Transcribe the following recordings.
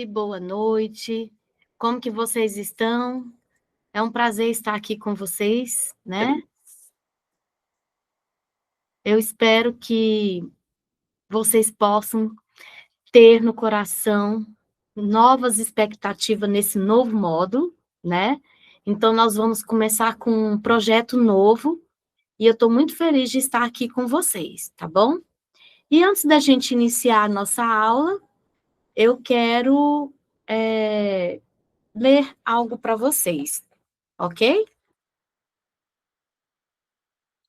boa noite. Como que vocês estão? É um prazer estar aqui com vocês, né? Eu espero que vocês possam ter no coração novas expectativas nesse novo módulo, né? Então, nós vamos começar com um projeto novo e eu estou muito feliz de estar aqui com vocês, tá bom? E antes da gente iniciar a nossa aula, eu quero ler algo para vocês, ok?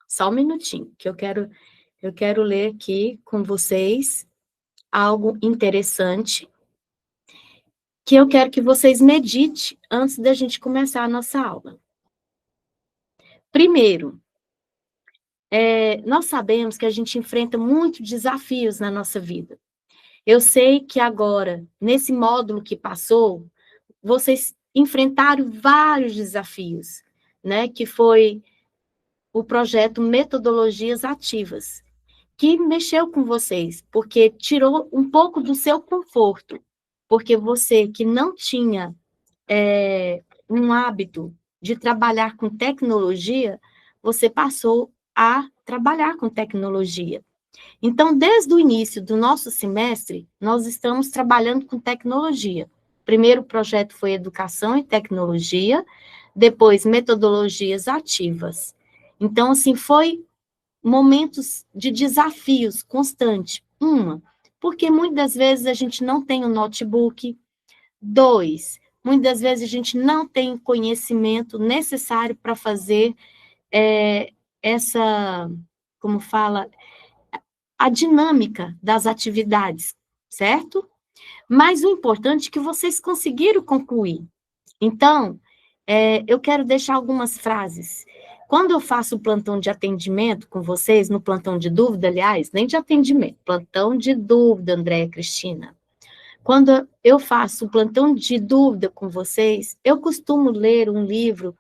Só um minutinho, que eu quero ler aqui com vocês algo interessante, que eu quero que vocês meditem antes da gente começar a nossa aula. Primeiro, nós sabemos que a gente enfrenta muitos desafios na nossa vida. Eu sei que agora, nesse módulo que passou, vocês enfrentaram vários desafios, né? Que foi o projeto Metodologias Ativas, que mexeu com vocês, porque tirou um pouco do seu conforto, porque você que não tinha um hábito de trabalhar com tecnologia, você passou a trabalhar com tecnologia. Então, desde o início do nosso semestre, nós estamos trabalhando com tecnologia. Primeiro projeto foi Educação e Tecnologia, depois Metodologias Ativas. Então, assim, foi momentos de desafios constantes. Porque muitas vezes a gente não tem o notebook. 2, muitas vezes a gente não tem o conhecimento necessário para fazer essa, como fala, a dinâmica das atividades, certo? Mas o importante é que vocês conseguiram concluir. Então, eu quero deixar algumas frases. Quando eu faço o plantão de atendimento com vocês, no plantão de dúvida, aliás, nem de atendimento, plantão de dúvida, Andréia Cristina. Quando eu faço o plantão de dúvida com vocês, eu costumo ler um livro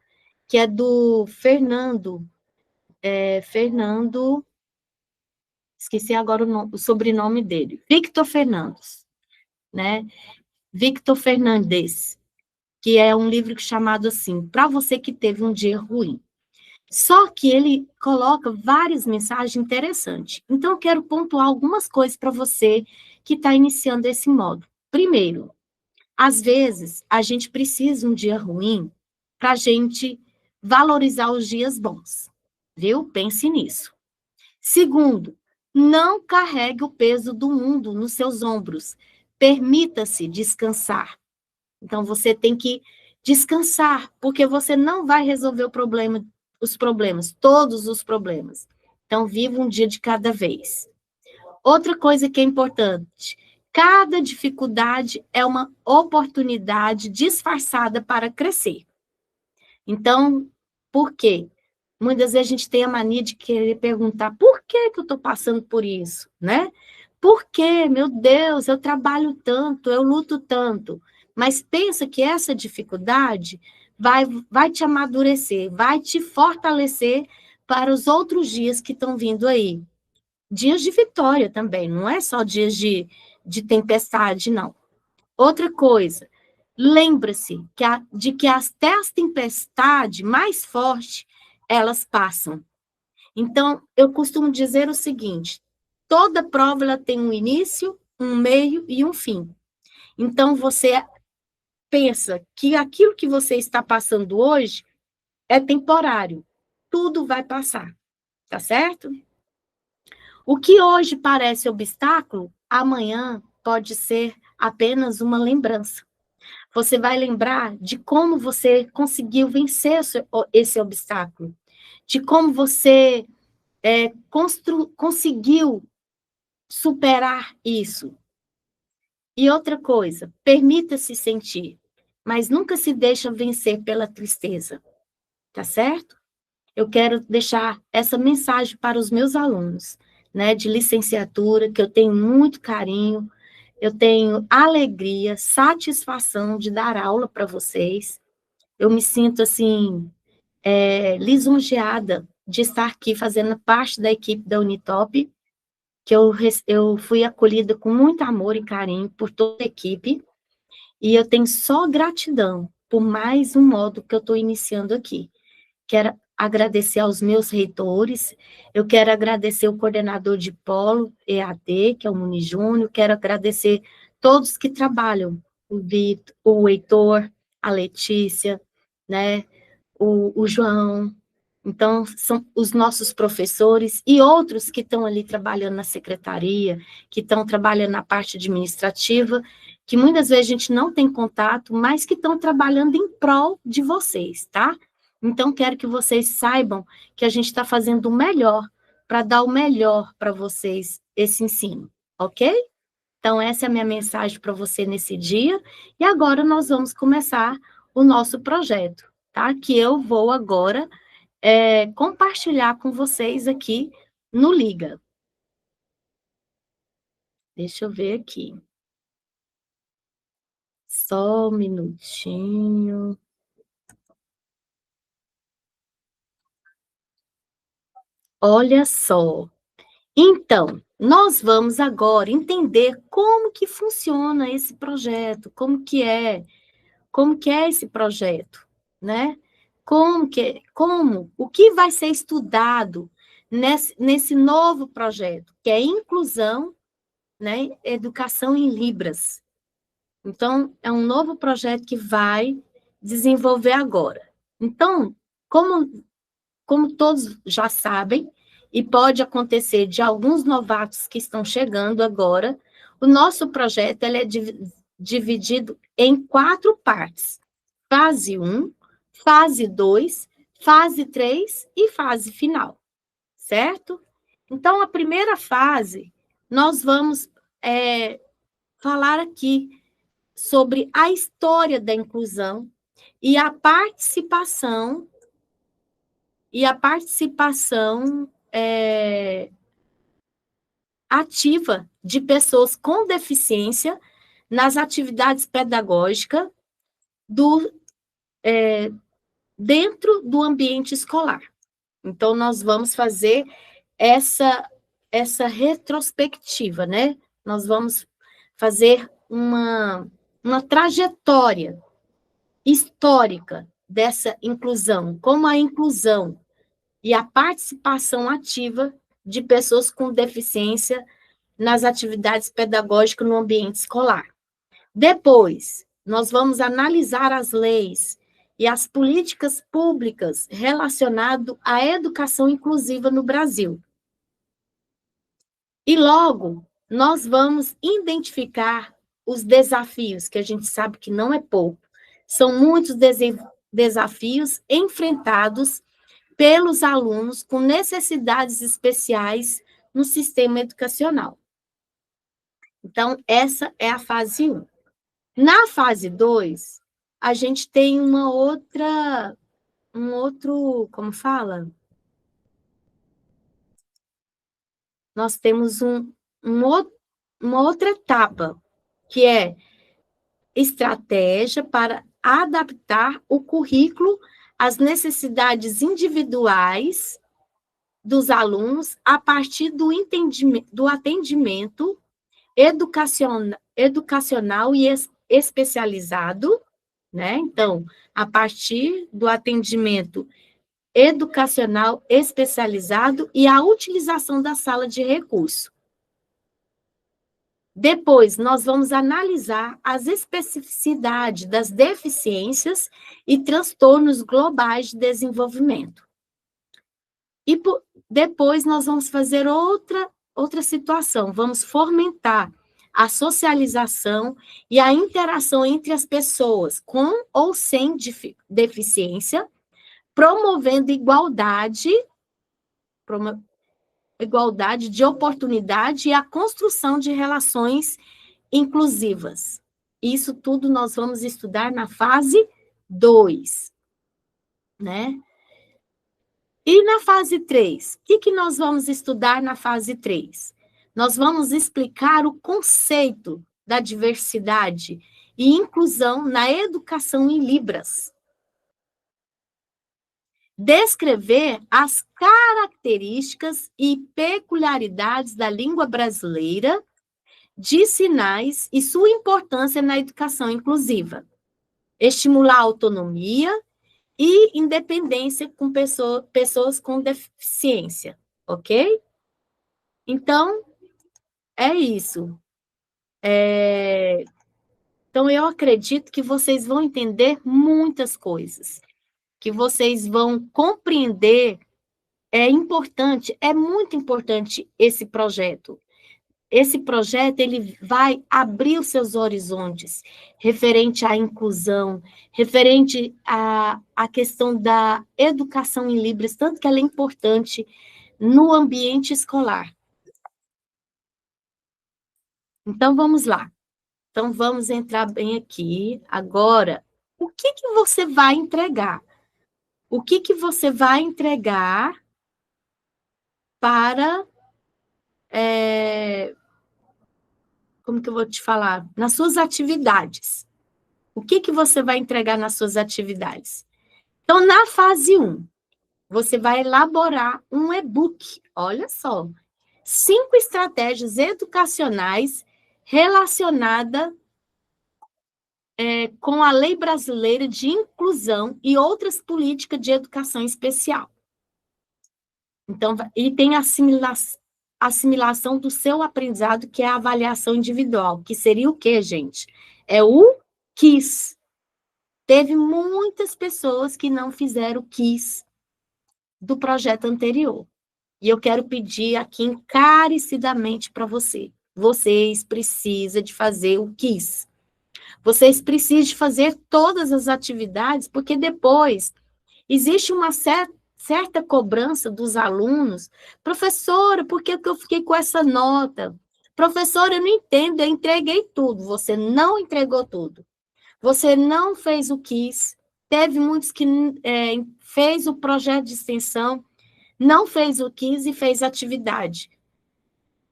que é do Fernando, esqueci agora o sobrenome dele, Victor Fernandes, né? Victor Fernandes, que é um livro chamado assim, Para Você que Teve um Dia Ruim. Só que ele coloca várias mensagens interessantes. Então, eu quero pontuar algumas coisas para você que está iniciando esse modo. Primeiro, às vezes, a gente precisa um dia ruim para a gente valorizar os dias bons, viu? Pense nisso. Segundo, não carregue o peso do mundo nos seus ombros. Permita-se descansar. Então, você tem que descansar, porque você não vai resolver os problemas, todos os problemas. Então, viva um dia de cada vez. Outra coisa que é importante, cada dificuldade é uma oportunidade disfarçada para crescer. Então, por quê? Muitas vezes a gente tem a mania de querer perguntar por que eu estou passando por isso, né? Por quê? Meu Deus, eu trabalho tanto, eu luto tanto. Mas pensa que essa dificuldade vai te amadurecer, vai te fortalecer para os outros dias que estão vindo aí. Dias de vitória também, não é só dias de tempestade, não. Outra coisa, lembra-se de que até as tempestades mais fortes, elas passam. Então, eu costumo dizer o seguinte, toda prova ela tem um início, um meio e um fim. Então, você pensa que aquilo que você está passando hoje é temporário. Tudo vai passar, tá certo? O que hoje parece obstáculo, amanhã pode ser apenas uma lembrança. Você vai lembrar de como você conseguiu vencer esse obstáculo, de como você conseguiu superar isso. E outra coisa, permita-se sentir, mas nunca se deixa vencer pela tristeza, tá certo? Eu quero deixar essa mensagem para os meus alunos, né, de licenciatura, que eu tenho muito carinho, eu tenho alegria, satisfação de dar aula para vocês. Eu me sinto, assim, lisonjeada de estar aqui fazendo parte da equipe da Unitop, que eu fui acolhida com muito amor e carinho por toda a equipe. E eu tenho só gratidão por mais um módulo que eu estou iniciando aqui. Quero agradecer aos meus reitores, eu quero agradecer o coordenador de polo EAD, que é o Muni Júnior, quero agradecer todos que trabalham, o Vitor, o Heitor, a Letícia, né, o João. Então, são os nossos professores e outros que estão ali trabalhando na secretaria, que estão trabalhando na parte administrativa, que muitas vezes a gente não tem contato, mas que estão trabalhando em prol de vocês, tá? Então, quero que vocês saibam que a gente está fazendo o melhor para dar o melhor para vocês esse ensino, ok? Então, essa é a minha mensagem para você nesse dia. E agora nós vamos começar o nosso projeto, tá? Que eu vou agora compartilhar com vocês aqui no Liga. Deixa eu ver aqui. Só um minutinho. Olha só. Então, nós vamos agora entender como que funciona esse projeto, como que é esse projeto, né? O que vai ser estudado nesse novo projeto, que é inclusão, né? Educação em Libras. Então, é um novo projeto que vai desenvolver agora. Então, como todos já sabem, e pode acontecer de alguns novatos que estão chegando agora, o nosso projeto ele é dividido em 4 partes: fase 1, fase 2, fase 3 e fase final, certo? Então, a primeira fase, nós vamos falar aqui sobre a história da inclusão e a participação ativa de pessoas com deficiência nas atividades pedagógicas dentro do ambiente escolar. Então, nós vamos fazer essa retrospectiva, né? Nós vamos fazer uma trajetória histórica dessa inclusão, como a inclusão e a participação ativa de pessoas com deficiência nas atividades pedagógicas no ambiente escolar. Depois, nós vamos analisar as leis e as políticas públicas relacionadas à educação inclusiva no Brasil. E logo, nós vamos identificar os desafios, que a gente sabe que não é pouco. São muitos desafios enfrentados pelos alunos com necessidades especiais no sistema educacional. Então, essa é a fase 1. Na fase 2, a gente tem um outro, como fala? Nós temos uma outra etapa, que é estratégia para adaptar o currículo às necessidades individuais dos alunos a partir do atendimento educacional e especializado, né? Então, a partir do atendimento educacional especializado e a utilização da sala de recurso. Depois, nós vamos analisar as especificidades das deficiências e transtornos globais de desenvolvimento. E depois, nós vamos fazer outra situação, vamos fomentar a socialização e a interação entre as pessoas com ou sem deficiência, promovendo igualdade de oportunidade e a construção de relações inclusivas. Isso tudo nós vamos estudar na fase 2, né? E na fase 3, o que nós vamos estudar na fase 3? Nós vamos explicar o conceito da diversidade e inclusão na educação em Libras. Descrever as características e peculiaridades da língua brasileira de sinais e sua importância na educação inclusiva. Estimular a autonomia e independência com pessoas com deficiência, ok? Então, é isso. Então, eu acredito que vocês vão entender muitas coisas, que vocês vão compreender. É muito importante esse projeto. Esse projeto, ele vai abrir os seus horizontes, referente à inclusão, referente à questão da educação em Libras, tanto que ela é importante no ambiente escolar. Então, vamos lá. Então, vamos entrar bem aqui. Agora, o que você vai entregar? O que você vai entregar para... como que eu vou te falar? Nas suas atividades. O que você vai entregar nas suas atividades? Então, na fase 1, você vai elaborar um e-book. Olha só. 5 estratégias educacionais relacionadas com a Lei Brasileira de Inclusão e outras políticas de educação especial. Então, e tem a assimilação do seu aprendizado, que é a avaliação individual, que seria o quê, gente? É o KISS. Teve muitas pessoas que não fizeram o KISS do projeto anterior. E eu quero pedir aqui encarecidamente para vocês precisam de fazer o KISS. Vocês precisam de fazer todas as atividades, porque depois existe uma certa cobrança dos alunos. Professora, por que eu fiquei com essa nota? Professora, eu não entendo, eu entreguei tudo. Você não entregou tudo. Você não fez o KISS. Teve muitos que fez o projeto de extensão, não fez o KISS e fez atividade.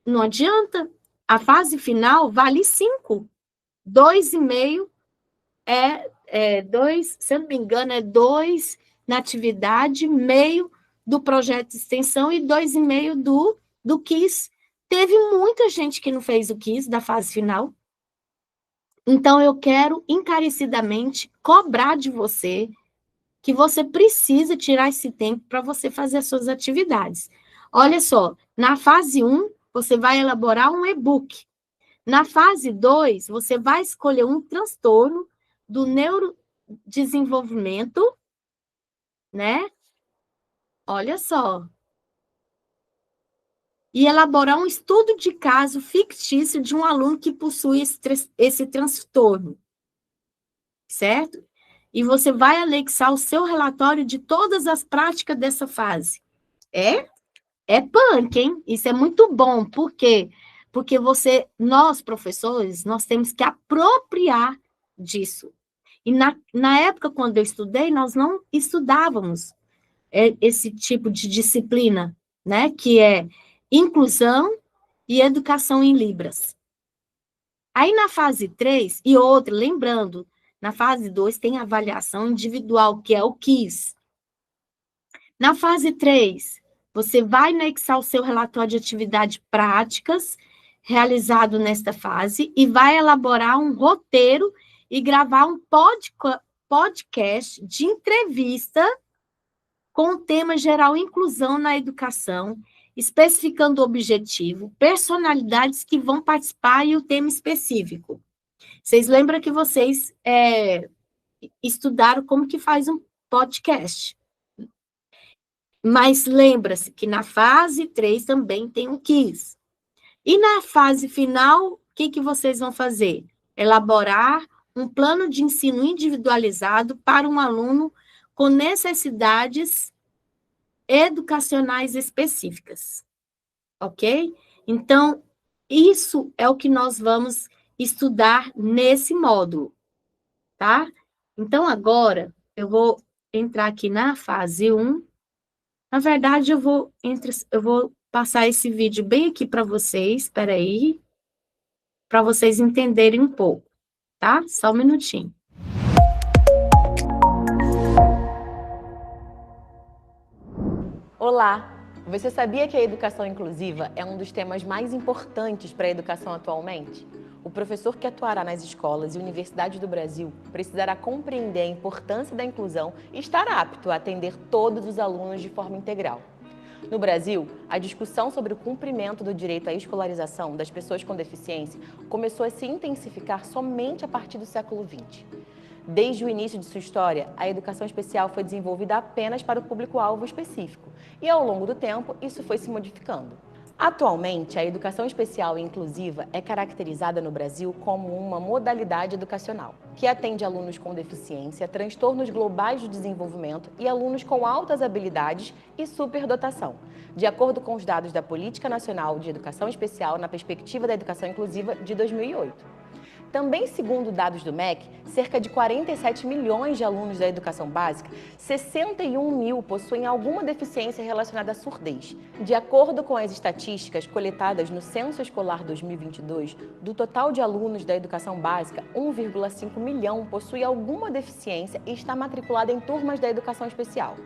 Não adianta. A fase final vale 5. 2,5 2, se eu não me engano, 2 na atividade, meio do projeto de extensão e 2,5 do KISS. Teve muita gente que não fez o KISS da fase final. Então, eu quero encarecidamente cobrar de você que você precisa tirar esse tempo para você fazer as suas atividades. Olha só, na fase 1, você vai elaborar um e-book. Na fase 2, você vai escolher um transtorno do neurodesenvolvimento, né? Olha só. E elaborar um estudo de caso fictício de um aluno que possui esse transtorno, certo? E você vai anexar o seu relatório de todas as práticas dessa fase. É punk, hein? Isso é muito bom. Por quê? Porque nós, professores, nós temos que apropriar disso. E na época, quando eu estudei, nós não estudávamos esse tipo de disciplina, né? Que é inclusão e educação em Libras. Aí, na fase 3, e outra, lembrando, na fase 2 tem avaliação individual, que é o KISS. Na fase 3, você vai anexar o seu relatório de atividades práticas realizado nesta fase e vai elaborar um roteiro e gravar um podcast de entrevista com o tema geral inclusão na educação, especificando o objetivo, personalidades que vão participar e o tema específico. Vocês lembram que vocês estudaram como que faz um podcast? Mas lembra-se que na fase 3 também tem o KISS. E na fase final, o que vocês vão fazer? Elaborar um plano de ensino individualizado para um aluno com necessidades educacionais específicas. Ok? Então, isso é o que nós vamos estudar nesse módulo, tá? Então, agora, eu vou entrar aqui na fase 1. Na verdade, eu vou passar esse vídeo bem aqui para vocês, espera aí, para vocês entenderem um pouco, tá? Só um minutinho. Olá, Você sabia que a educação inclusiva é um dos temas mais importantes para a educação atualmente? O professor que atuará nas escolas e universidades do Brasil precisará compreender a importância da inclusão e estar apto a atender todos os alunos de forma integral. No Brasil, a discussão sobre o cumprimento do direito à escolarização das pessoas com deficiência começou a se intensificar somente a partir do século XX. Desde o início de sua história, a educação especial foi desenvolvida apenas para o público-alvo específico, e ao longo do tempo isso foi se modificando. Atualmente, a educação especial e inclusiva é caracterizada no Brasil como uma modalidade educacional, que atende alunos com deficiência, transtornos globais do desenvolvimento e alunos com altas habilidades e superdotação, de acordo com os dados da Política Nacional de Educação Especial na Perspectiva da Educação Inclusiva de 2008. Também segundo dados do MEC, cerca de 47 milhões de alunos da educação básica, 61 mil possuem alguma deficiência relacionada à surdez. De acordo com as estatísticas coletadas no Censo Escolar 2022, do total de alunos da educação básica, 1,5 milhão possui alguma deficiência e está matriculado em turmas da educação especial.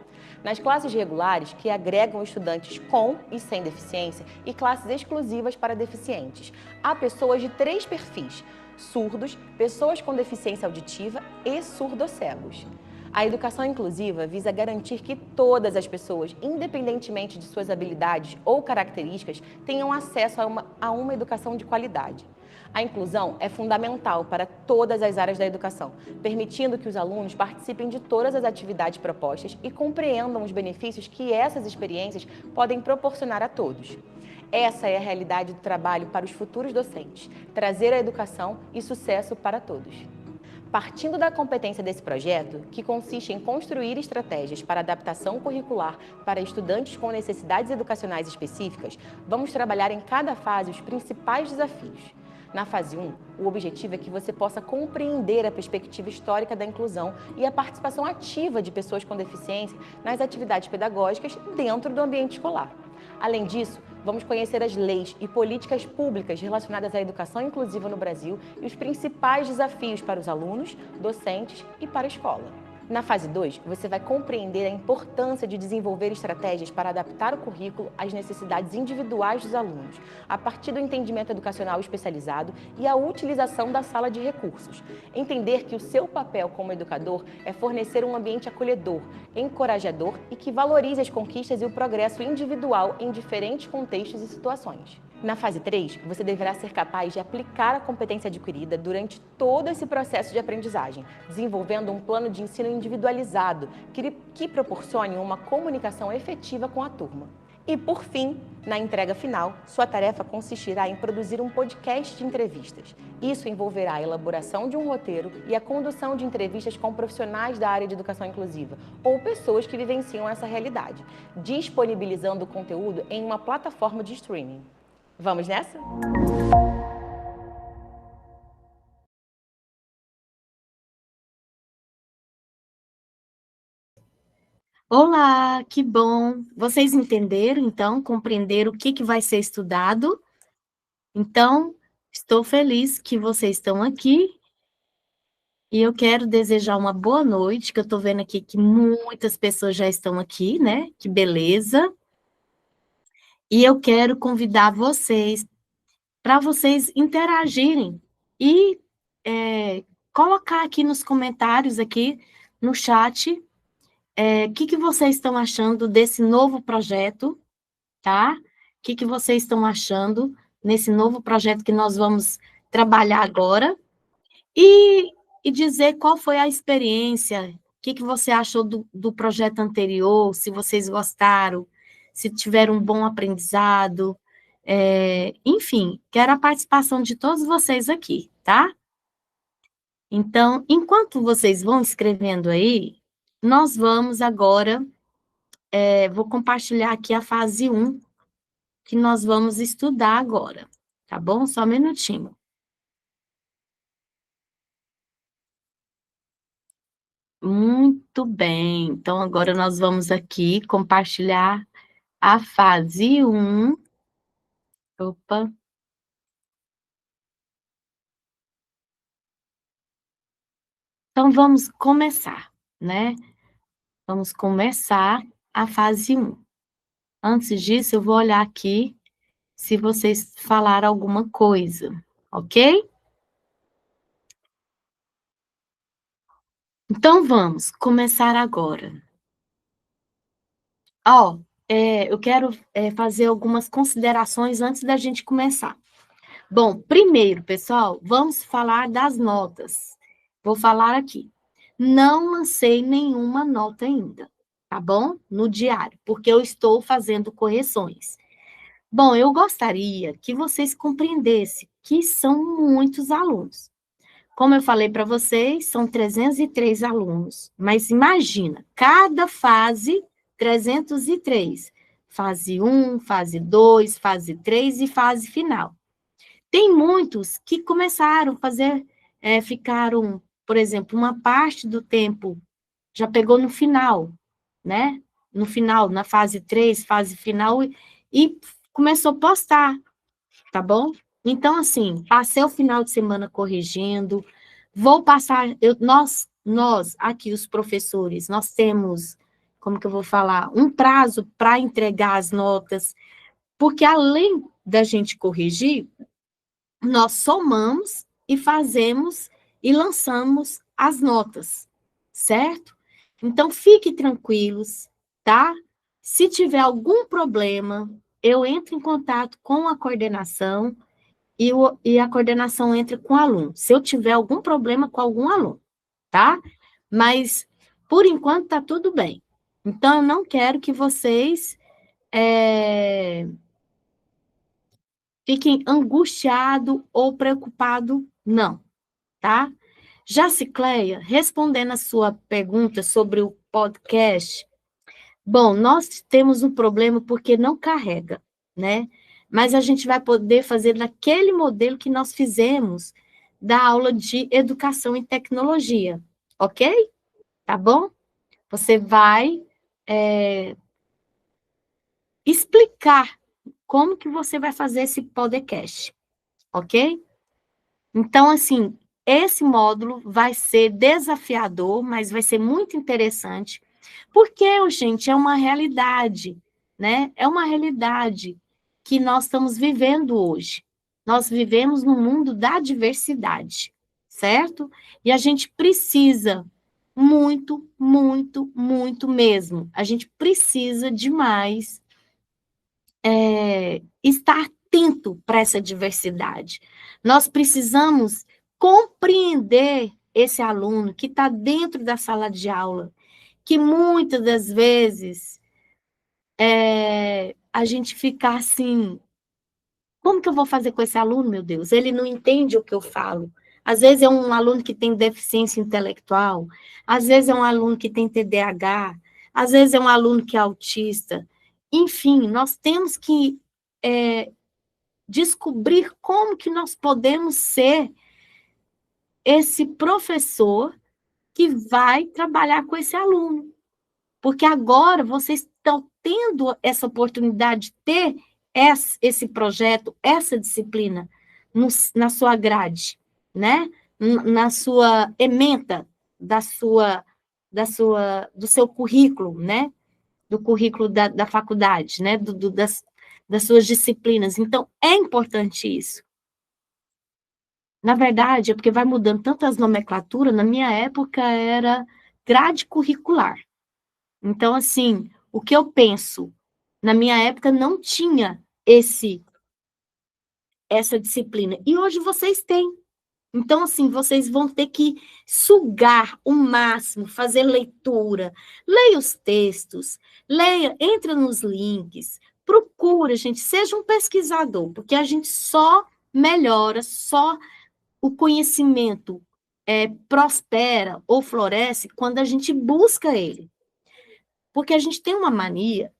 Nas classes regulares, que agregam estudantes com e sem deficiência, e classes exclusivas para deficientes, há pessoas de 3 perfis: surdos, pessoas com deficiência auditiva e surdocegos. A educação inclusiva visa garantir que todas as pessoas, independentemente de suas habilidades ou características, tenham acesso a uma educação de qualidade. A inclusão é fundamental para todas as áreas da educação, permitindo que os alunos participem de todas as atividades propostas e compreendam os benefícios que essas experiências podem proporcionar a todos. Essa é a realidade do trabalho para os futuros docentes, trazer a educação e sucesso para todos. Partindo da competência desse projeto, que consiste em construir estratégias para adaptação curricular para estudantes com necessidades educacionais específicas, vamos trabalhar em cada fase os principais desafios. Na fase 1, o objetivo é que você possa compreender a perspectiva histórica da inclusão e a participação ativa de pessoas com deficiência nas atividades pedagógicas dentro do ambiente escolar. Além disso, vamos conhecer as leis e políticas públicas relacionadas à educação inclusiva no Brasil e os principais desafios para os alunos, docentes e para a escola. Na fase 2, você vai compreender a importância de desenvolver estratégias para adaptar o currículo às necessidades individuais dos alunos, a partir do entendimento educacional especializado e a utilização da sala de recursos. Entender que o seu papel como educador é fornecer um ambiente acolhedor, encorajador e que valorize as conquistas e o progresso individual em diferentes contextos e situações. Na fase 3, você deverá ser capaz de aplicar a competência adquirida durante todo esse processo de aprendizagem, desenvolvendo um plano de ensino individualizado que proporcione uma comunicação efetiva com a turma. E, por fim, na entrega final, sua tarefa consistirá em produzir um podcast de entrevistas. Isso envolverá a elaboração de um roteiro e a condução de entrevistas com profissionais da área de educação inclusiva ou pessoas que vivenciam essa realidade, disponibilizando o conteúdo em uma plataforma de streaming. Vamos nessa? Olá, que bom! Vocês entenderam, então, compreenderam o que vai ser estudado? Então, estou feliz que vocês estão aqui e eu quero desejar uma boa noite, que eu estou vendo aqui que muitas pessoas já estão aqui, né? Que beleza! E eu quero convidar vocês para vocês interagirem e colocar aqui nos comentários, aqui no chat, o que vocês estão achando desse novo projeto, tá? O que vocês estão achando nesse novo projeto que nós vamos trabalhar agora? E dizer qual foi a experiência, o que você achou do projeto anterior, se vocês gostaram, se tiveram um bom aprendizado, enfim, quero a participação de todos vocês aqui, tá? Então, enquanto vocês vão escrevendo aí, nós vamos agora, vou compartilhar aqui a fase 1, que nós vamos estudar agora, tá bom? Só um minutinho. Muito bem, então agora nós vamos aqui compartilhar a fase 1. Opa. Então vamos começar, né? Vamos começar a fase 1. Antes disso, eu vou olhar aqui se vocês falaram alguma coisa, ok? Então, vamos começar agora. Ó, eu quero fazer algumas considerações antes da gente começar. Bom, primeiro, pessoal, vamos falar das notas. Vou falar aqui. Não lancei nenhuma nota ainda, tá bom? No diário, porque eu estou fazendo correções. Bom, eu gostaria que vocês compreendessem que são muitos alunos. Como eu falei para vocês, são 303 alunos, mas imagina, cada fase, 303. Fase 1, fase 2, fase 3 e fase final. Tem muitos que começaram a fazer, ficaram, por exemplo, uma parte do tempo já pegou no final, né? No final, na fase 3, fase final, e começou a postar, tá bom? Então, assim, passei o final de semana corrigindo, vou passar, nós, aqui, os professores, nós temos, como que eu vou falar, um prazo para entregar as notas, porque além da gente corrigir, nós somamos e fazemos e lançamos as notas, certo? Então, fiquem tranquilos, tá? Se tiver algum problema, eu entro em contato com a coordenação e a coordenação entra com o aluno. Se eu tiver algum problema com algum aluno, tá? Mas, por enquanto, está tudo bem. Então, eu não quero que vocês fiquem angustiados ou preocupados, não, tá? Já Cicleia, respondendo a sua pergunta sobre o podcast, bom, nós temos um problema porque não carrega, né? Mas a gente vai poder fazer naquele modelo que nós fizemos da aula de educação em tecnologia, ok? Tá bom? Você vai explicar como que você vai fazer esse podcast, ok? Então, assim, esse módulo vai ser desafiador, mas vai ser muito interessante, porque, gente, é uma realidade, né? É uma realidade que nós estamos vivendo hoje. Nós vivemos no mundo da diversidade, certo? E a gente precisa muito, muito, muito mesmo. A gente precisa demais estar atento para essa diversidade. Nós precisamos compreender esse aluno que está dentro da sala de aula, que muitas das vezes a gente fica assim, como que eu vou fazer com esse aluno, meu Deus? Ele não entende o que eu falo. Às vezes é um aluno que tem deficiência intelectual, às vezes é um aluno que tem TDAH, às vezes é um aluno que é autista. Enfim, nós temos que descobrir como que nós podemos ser esse professor que vai trabalhar com esse aluno. Porque agora vocês estão tendo essa oportunidade de ter esse projeto, essa disciplina na sua grade, né? Na sua ementa do seu currículo, né? Do currículo da faculdade, né? Das suas disciplinas. Então, é importante isso. Na verdade, é porque vai mudando tantas nomenclaturas, na minha época era grade curricular. Então, assim, o que eu penso, na minha época não tinha essa disciplina, e hoje vocês têm. Então, assim, vocês vão ter que sugar o máximo, fazer leitura, leia os textos, leia, entra nos links, procura, gente, seja um pesquisador, porque a gente só melhora, só o conhecimento prospera ou floresce quando a gente busca ele. Porque a gente tem uma mania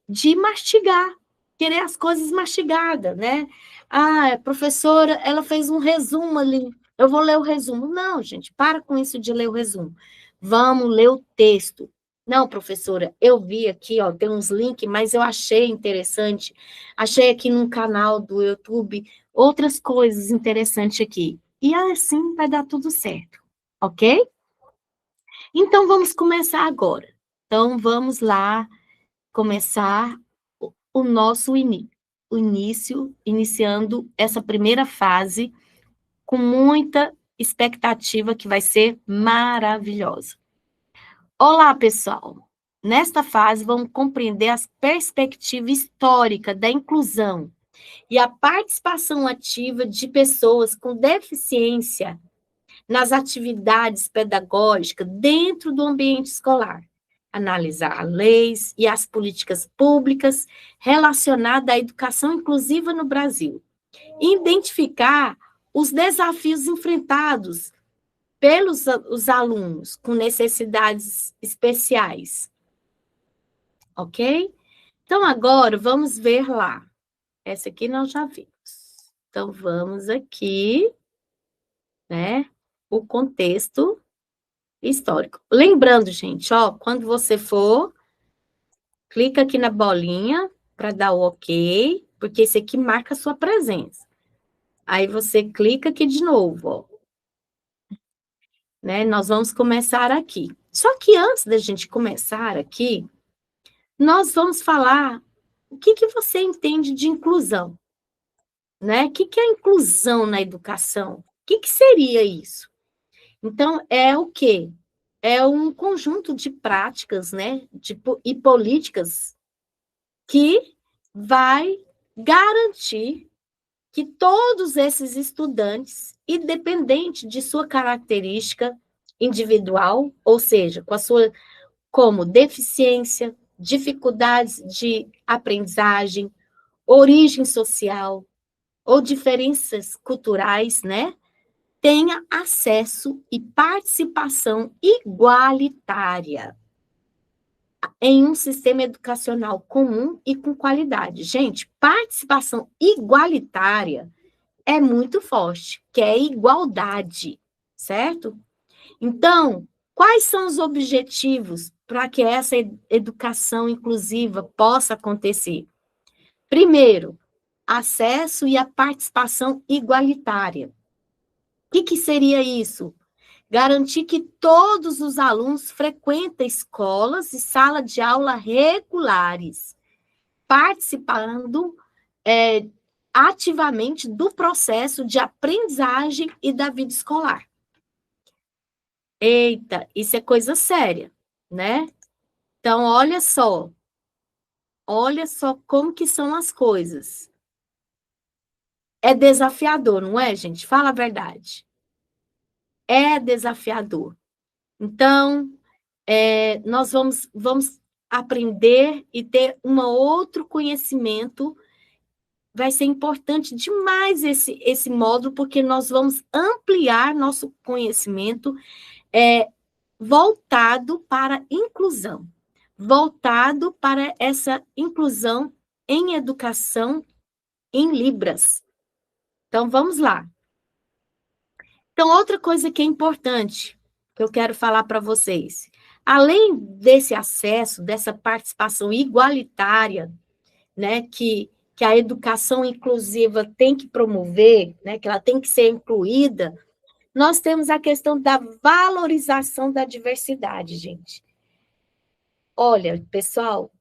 de mastigar, querer as coisas mastigadas, né? Ah, a professora, ela fez um resumo ali, eu vou ler o resumo. Não, gente, para com isso de ler o resumo. Vamos ler o texto. Não, professora, eu vi aqui, ó, tem uns links, mas eu achei interessante. Achei aqui num canal do YouTube outras coisas interessantes aqui. E assim vai dar tudo certo, ok? Então, vamos começar agora. Então, vamos lá começar o nosso início, iniciando essa primeira fase com muita expectativa que vai ser maravilhosa. Olá, pessoal! Nesta fase, vamos compreender a perspectiva histórica da inclusão e a participação ativa de pessoas com deficiência nas atividades pedagógicas dentro do ambiente escolar. Analisar as leis e as políticas públicas relacionadas à educação inclusiva no Brasil. Identificar os desafios enfrentados pelos os alunos com necessidades especiais. Ok? Então, agora, vamos ver lá. Essa aqui nós já vimos. Então, vamos aqui, né? O contexto histórico. Lembrando, gente, ó, quando você for, clica aqui na bolinha para dar o ok, porque esse aqui marca a sua presença. Aí você clica aqui de novo, ó. Né? Nós vamos começar aqui. Só que antes da gente começar aqui, nós vamos falar o que você entende de inclusão, né? O que é inclusão na educação? O que seria isso? Então, é o quê? É um conjunto de práticas, né? E políticas que vai garantir que todos esses estudantes, independente de sua característica individual, ou seja, com a sua como deficiência, dificuldades de aprendizagem, origem social ou diferenças culturais, né? Tenha acesso e participação igualitária em um sistema educacional comum e com qualidade. Gente, participação igualitária é muito forte, que é igualdade, certo? Então, quais são os objetivos para que essa educação inclusiva possa acontecer? Primeiro, acesso e a participação igualitária. O que seria isso? Garantir que todos os alunos frequentem escolas e sala de aula regulares, participando ativamente do processo de aprendizagem e da vida escolar. Eita, isso é coisa séria, né? Então, olha só como que são as coisas. É desafiador, não é, gente? Fala a verdade. É desafiador. Então, nós vamos aprender e ter um outro conhecimento. Vai ser importante demais esse módulo, porque nós vamos ampliar nosso conhecimento voltado para inclusão, voltado para essa inclusão em educação em Libras. Então, vamos lá. Então, outra coisa que é importante, que eu quero falar para vocês, além desse acesso, dessa participação igualitária, né, que a educação inclusiva tem que promover, né, que ela tem que ser incluída, nós temos a questão da valorização da diversidade, gente. Olha, pessoal,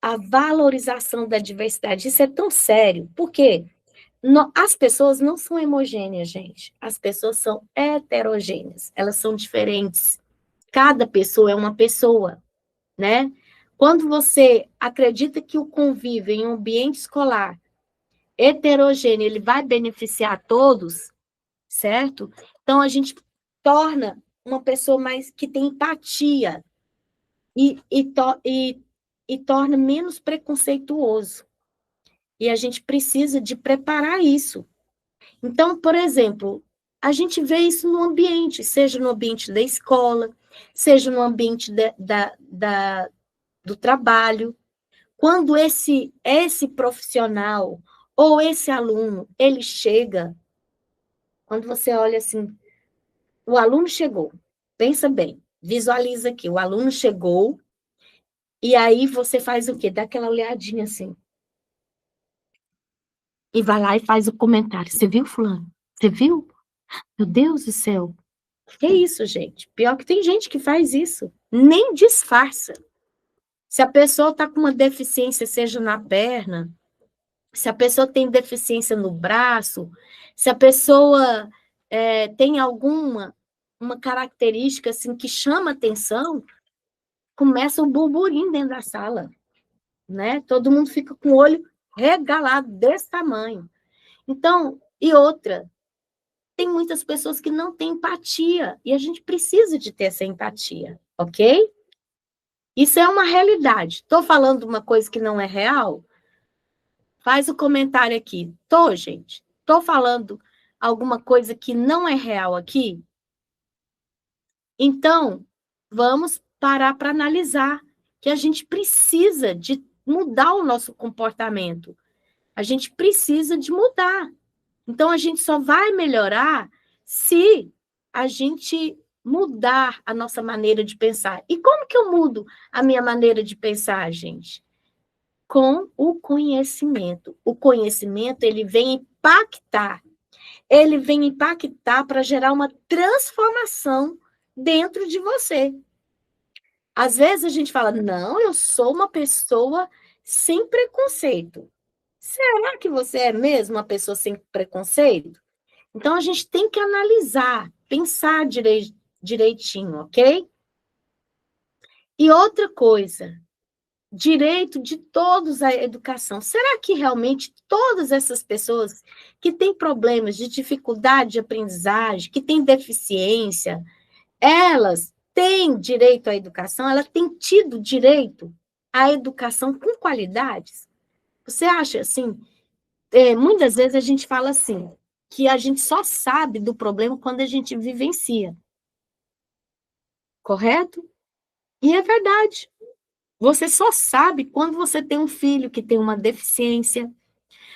a valorização da diversidade, isso é tão sério, porque as pessoas não são homogêneas, gente. As pessoas são heterogêneas, elas são diferentes. Cada pessoa é uma pessoa, né? Quando você acredita que o convívio em um ambiente escolar heterogêneo, ele vai beneficiar todos, certo? Então, a gente torna uma pessoa mais que tem empatia e torna menos preconceituoso. E a gente precisa de preparar isso. Então, por exemplo, a gente vê isso no ambiente, seja no ambiente da escola, seja no ambiente do trabalho. Quando esse profissional ou esse aluno, ele chega, quando você olha assim, o aluno chegou, pensa bem, visualiza aqui, o aluno chegou, e aí você faz o quê? Dá aquela olhadinha assim. E vai lá e faz o comentário. Você viu, fulano? Você viu? Meu Deus do céu. Que isso, gente? Pior que tem gente que faz isso. Nem disfarça. Se a pessoa está com uma deficiência, seja na perna, se a pessoa tem deficiência no braço, se a pessoa tem alguma uma característica assim, que chama atenção, começa um burburinho dentro da sala, né? Todo mundo fica com o olho regalado desse tamanho. Então, e outra, tem muitas pessoas que não têm empatia, e a gente precisa de ter essa empatia, ok? Isso é uma realidade. Estou falando uma coisa que não é real? Faz o comentário aqui. Tô, gente. Estou falando alguma coisa que não é real aqui? Então, vamos parar para analisar que a gente precisa de mudar o nosso comportamento. A gente precisa de mudar. Então, a gente só vai melhorar se a gente mudar a nossa maneira de pensar. E como que eu mudo a minha maneira de pensar, gente? Com o conhecimento. O conhecimento, ele vem impactar. Ele vem impactar para gerar uma transformação dentro de você. Às vezes a gente fala, não, eu sou uma pessoa sem preconceito. Será que você é mesmo uma pessoa sem preconceito? Então, a gente tem que analisar, pensar direitinho, ok? E outra coisa, direito de todos à educação. Será que realmente todas essas pessoas que têm problemas de dificuldade de aprendizagem, que têm deficiência, elas têm direito à educação? Elas têm tido direito à educação com qualidades? Você acha assim? Muitas vezes a gente fala assim, que a gente só sabe do problema quando a gente vivencia. Correto? E é verdade. Você só sabe quando você tem um filho que tem uma deficiência.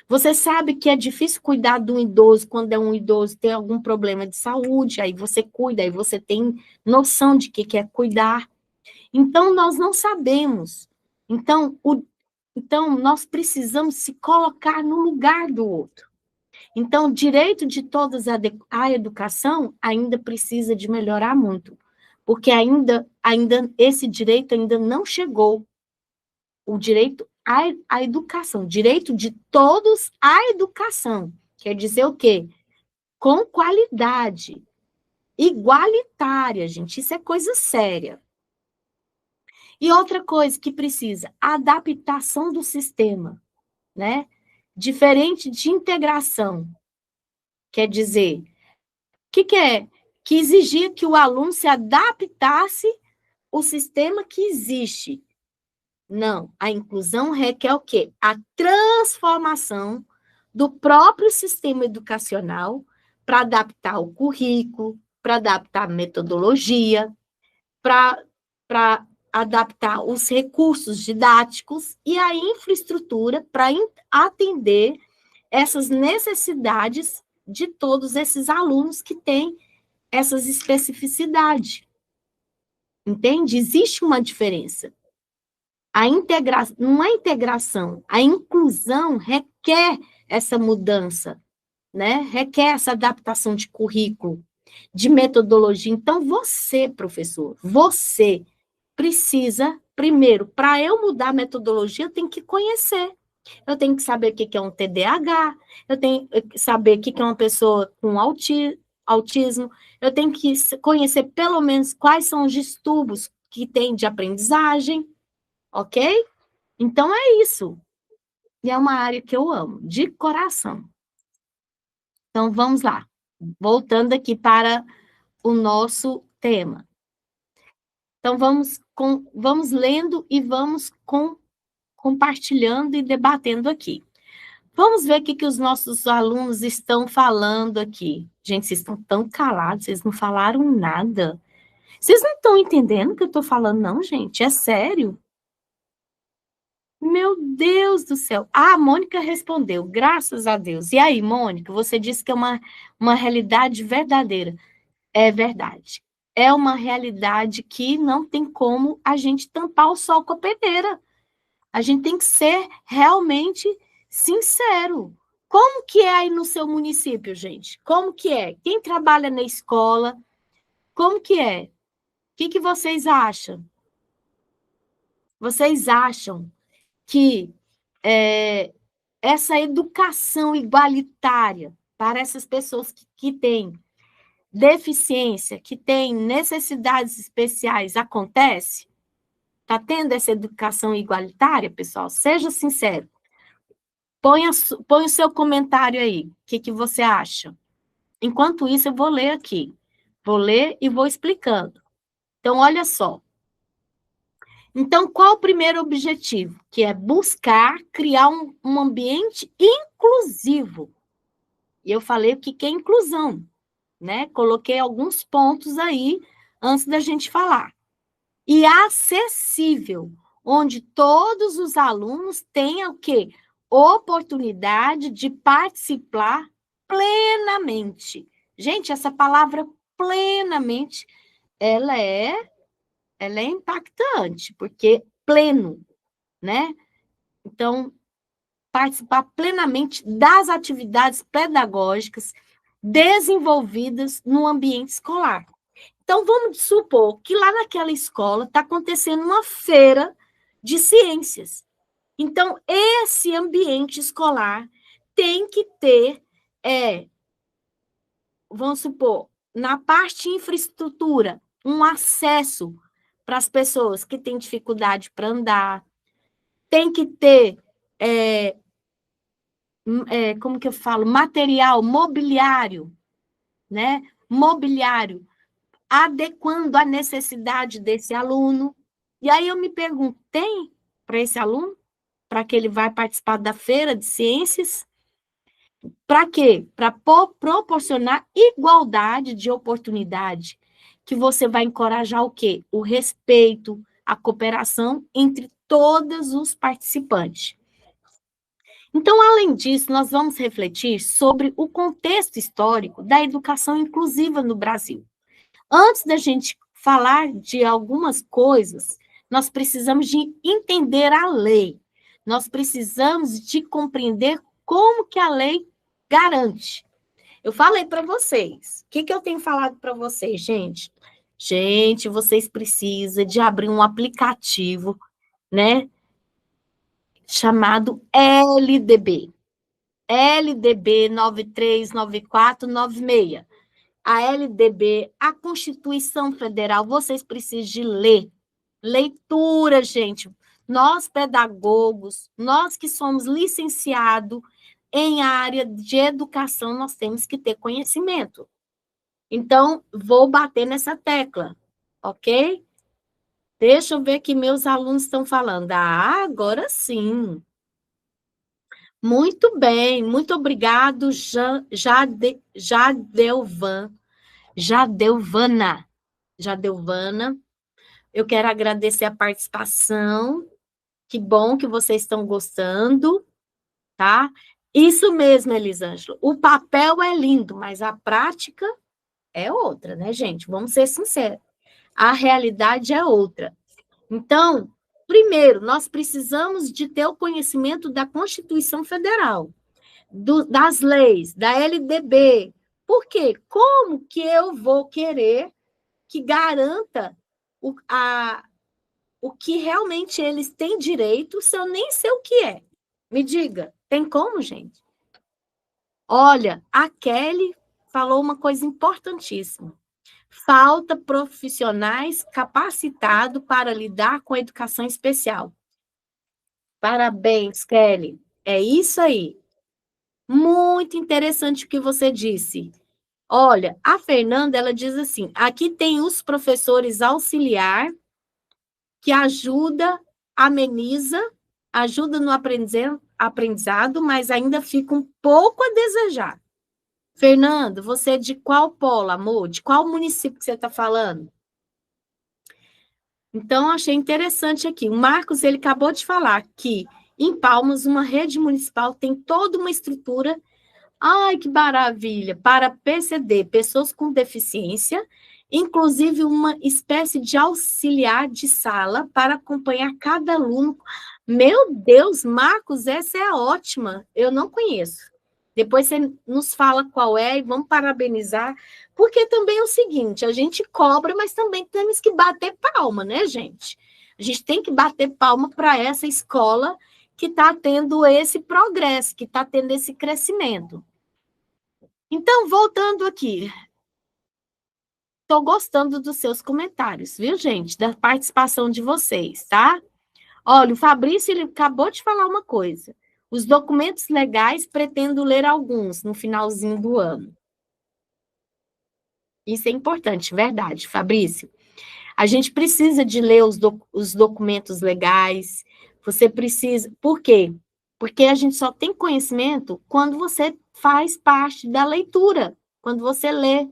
Você sabe que é difícil cuidar de um idoso quando é um idoso tem algum problema de saúde, aí você cuida, aí você tem noção de que quer cuidar. Então, nós não sabemos. Então, nós precisamos se colocar no lugar do outro. Então, o direito de todos à educação ainda precisa de melhorar muito, porque ainda esse direito ainda não chegou. O direito à educação, direito de todos à educação. Quer dizer o quê? Com qualidade, igualitária, gente, isso é coisa séria. E outra coisa que precisa, adaptação do sistema, né? Diferente de integração. Quer dizer, o que é? Que exigia que o aluno se adaptasse ao sistema que existe. Não, a inclusão requer o quê? A transformação do próprio sistema educacional para adaptar o currículo, para adaptar a metodologia, para adaptar os recursos didáticos e a infraestrutura para atender essas necessidades de todos esses alunos que têm essas especificidades. Entende? Existe uma diferença. A integração, não é integração, a inclusão requer essa mudança, né? Requer essa adaptação de currículo, de metodologia. Então, você, professor, você precisa, primeiro, para eu mudar a metodologia, eu tenho que conhecer. Eu tenho que saber o que é um TDAH, eu tenho que saber o que é uma pessoa com autismo, eu tenho que conhecer pelo menos quais são os distúrbios que tem de aprendizagem, ok? Então é isso. E é uma área que eu amo, de coração. Então vamos lá. Voltando aqui para o nosso tema. Então vamos lendo e vamos compartilhando e debatendo aqui. Vamos ver o que os nossos alunos estão falando aqui. Gente, vocês estão tão calados, vocês não falaram nada. Vocês não estão entendendo o que eu estou falando, não, gente? É sério? Meu Deus do céu. Ah, a Mônica respondeu, graças a Deus. E aí, Mônica, você disse que é uma realidade verdadeira. É verdade. É uma realidade que não tem como a gente tampar o sol com a peneira. A gente tem que ser realmente sincero. Como que é aí no seu município, gente? Como que é? Quem trabalha na escola? Como que é? O que vocês acham? Vocês acham que essa educação igualitária para essas pessoas que têm deficiência, que têm necessidades especiais, acontece? Está tendo essa educação igualitária, pessoal? Seja sincero. Põe o seu comentário aí. O que você acha? Enquanto isso, eu vou ler aqui. Vou ler e vou explicando. Então, olha só. Então, qual o primeiro objetivo? Que é buscar criar um ambiente inclusivo. E eu falei o que é inclusão, né? Coloquei alguns pontos aí antes da gente falar. E acessível, onde todos os alunos tenham o quê? Oportunidade de participar plenamente. Gente, essa palavra plenamente, ela é impactante, porque pleno, né? Então, participar plenamente das atividades pedagógicas desenvolvidas no ambiente escolar. Então, vamos supor que lá naquela escola está acontecendo uma feira de ciências. Então, esse ambiente escolar tem que ter, vamos supor, na parte infraestrutura, um acesso para as pessoas que têm dificuldade para andar, tem que ter, como que eu falo, material, mobiliário, né? Mobiliário, adequando à necessidade desse aluno. E aí eu me pergunto, tem para esse aluno? Para que ele vai participar da feira de ciências? Para quê? Para proporcionar igualdade de oportunidade, que você vai encorajar o quê? O respeito, a cooperação entre todos os participantes. Então, além disso, nós vamos refletir sobre o contexto histórico da educação inclusiva no Brasil. Antes da gente falar de algumas coisas, nós precisamos de entender a lei. Nós precisamos de compreender como que a lei garante. Eu falei para vocês. O que eu tenho falado para vocês, gente? Gente, vocês precisam de abrir um aplicativo, né? Chamado LDB. LDB 939496. A LDB, a Constituição Federal, vocês precisam de ler. Leitura, gente. Nós, pedagogos, nós que somos licenciados em área de educação, nós temos que ter conhecimento. Então, vou bater nessa tecla, ok? Deixa eu ver que meus alunos estão falando. Ah, agora sim. Muito bem, muito obrigado, Jadelvana. Eu quero agradecer a participação. Que bom que vocês estão gostando, tá? Isso mesmo, Elisângela. O papel é lindo, mas a prática é outra, né, gente? Vamos ser sinceros. A realidade é outra. Então, primeiro, nós precisamos de ter o conhecimento da Constituição Federal, das leis, da LDB. Por quê? Como que eu vou querer que garanta o que realmente eles têm direito se eu nem sei o que é? Me diga, tem como, gente? Olha, a Kelly falou uma coisa importantíssima. Falta profissionais capacitados para lidar com a educação especial. Parabéns, Kelly. É isso aí. Muito interessante o que você disse. Olha, a Fernanda, ela diz assim, aqui tem os professores auxiliar que ameniza, ajuda no aprendizado, mas ainda fica um pouco a desejar. Fernando, você é de qual polo, amor? De qual município que você está falando? Então, achei interessante aqui. O Marcos, ele acabou de falar que em Palmas, uma rede municipal tem toda uma estrutura, ai, que maravilha, para PCD, pessoas com deficiência, inclusive uma espécie de auxiliar de sala para acompanhar cada aluno. Meu Deus, Marcos, essa é ótima, eu não conheço. Depois você nos fala qual é e vamos parabenizar, porque também é o seguinte, a gente cobra, mas também temos que bater palma, né, gente? A gente tem que bater palma para essa escola que está tendo esse progresso, que está tendo esse crescimento. Então, voltando aqui, estou gostando dos seus comentários, viu, gente? Da participação de vocês, tá? Olha, o Fabrício, ele acabou de falar uma coisa. Os documentos legais, pretendo ler alguns no finalzinho do ano. Isso é importante, verdade, Fabrício. A gente precisa de ler os documentos legais. Você precisa. Por quê? Porque a gente só tem conhecimento quando você faz parte da leitura, quando você lê,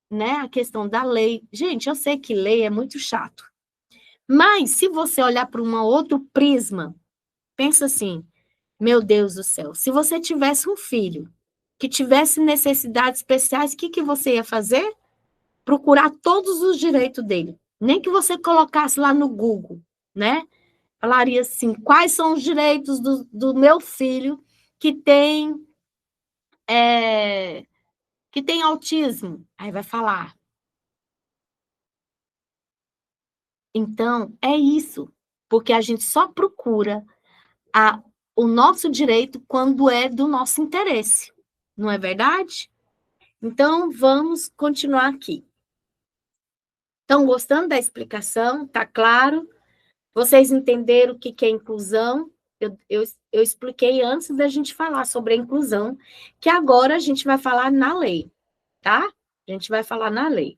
né, a questão da lei. Gente, eu sei que lei é muito chato, mas se você olhar para um outro prisma, pensa assim, meu Deus do céu, se você tivesse um filho que tivesse necessidades especiais, o que, que você ia fazer? Procurar todos os direitos dele. Nem que você colocasse lá no Google, né? Falaria assim, quais são os direitos do meu filho que que tem autismo? Aí vai falar. Então, é isso, porque a gente só procura o nosso direito quando é do nosso interesse, não é verdade? Então, vamos continuar aqui. Estão gostando da explicação? Tá claro? Vocês entenderam o que é inclusão? Eu expliquei antes da gente falar sobre a inclusão, que agora a gente vai falar na lei, tá? A gente vai falar na lei.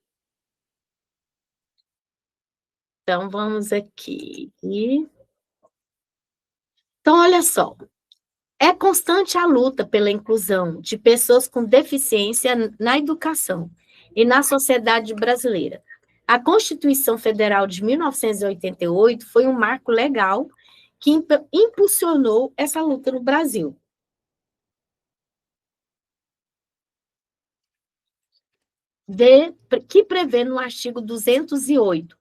Então, vamos aqui. Então, olha só. É constante a luta pela inclusão de pessoas com deficiência na educação e na sociedade brasileira. A Constituição Federal de 1988 foi um marco legal que impulsionou essa luta no Brasil. Que prevê no artigo 208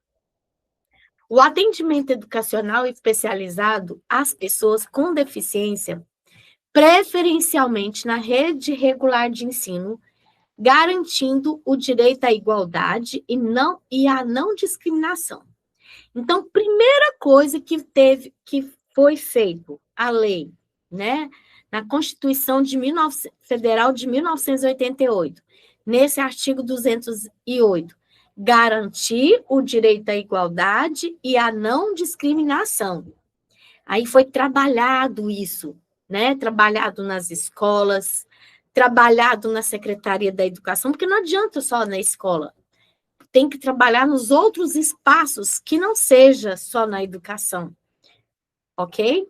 o atendimento educacional especializado às pessoas com deficiência, preferencialmente na rede regular de ensino, garantindo o direito à igualdade e à não discriminação. Então, primeira coisa que foi feito, a lei, né, na Constituição Federal de 1988, nesse artigo 208, garantir o direito à igualdade e à não discriminação. Aí foi trabalhado isso, né? Trabalhado nas escolas, trabalhado na Secretaria da Educação, porque não adianta só na escola, tem que trabalhar nos outros espaços que não seja só na educação, ok?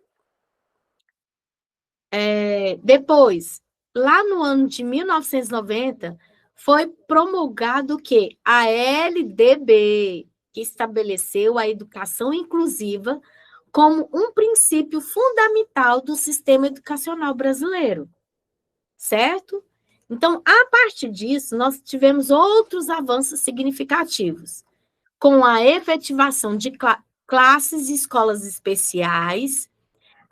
Depois, lá no ano de 1990, foi promulgado o quê? A LDB, que estabeleceu a educação inclusiva como um princípio fundamental do sistema educacional brasileiro, certo? Então, a partir disso, nós tivemos outros avanços significativos, com a efetivação de classes e escolas especiais,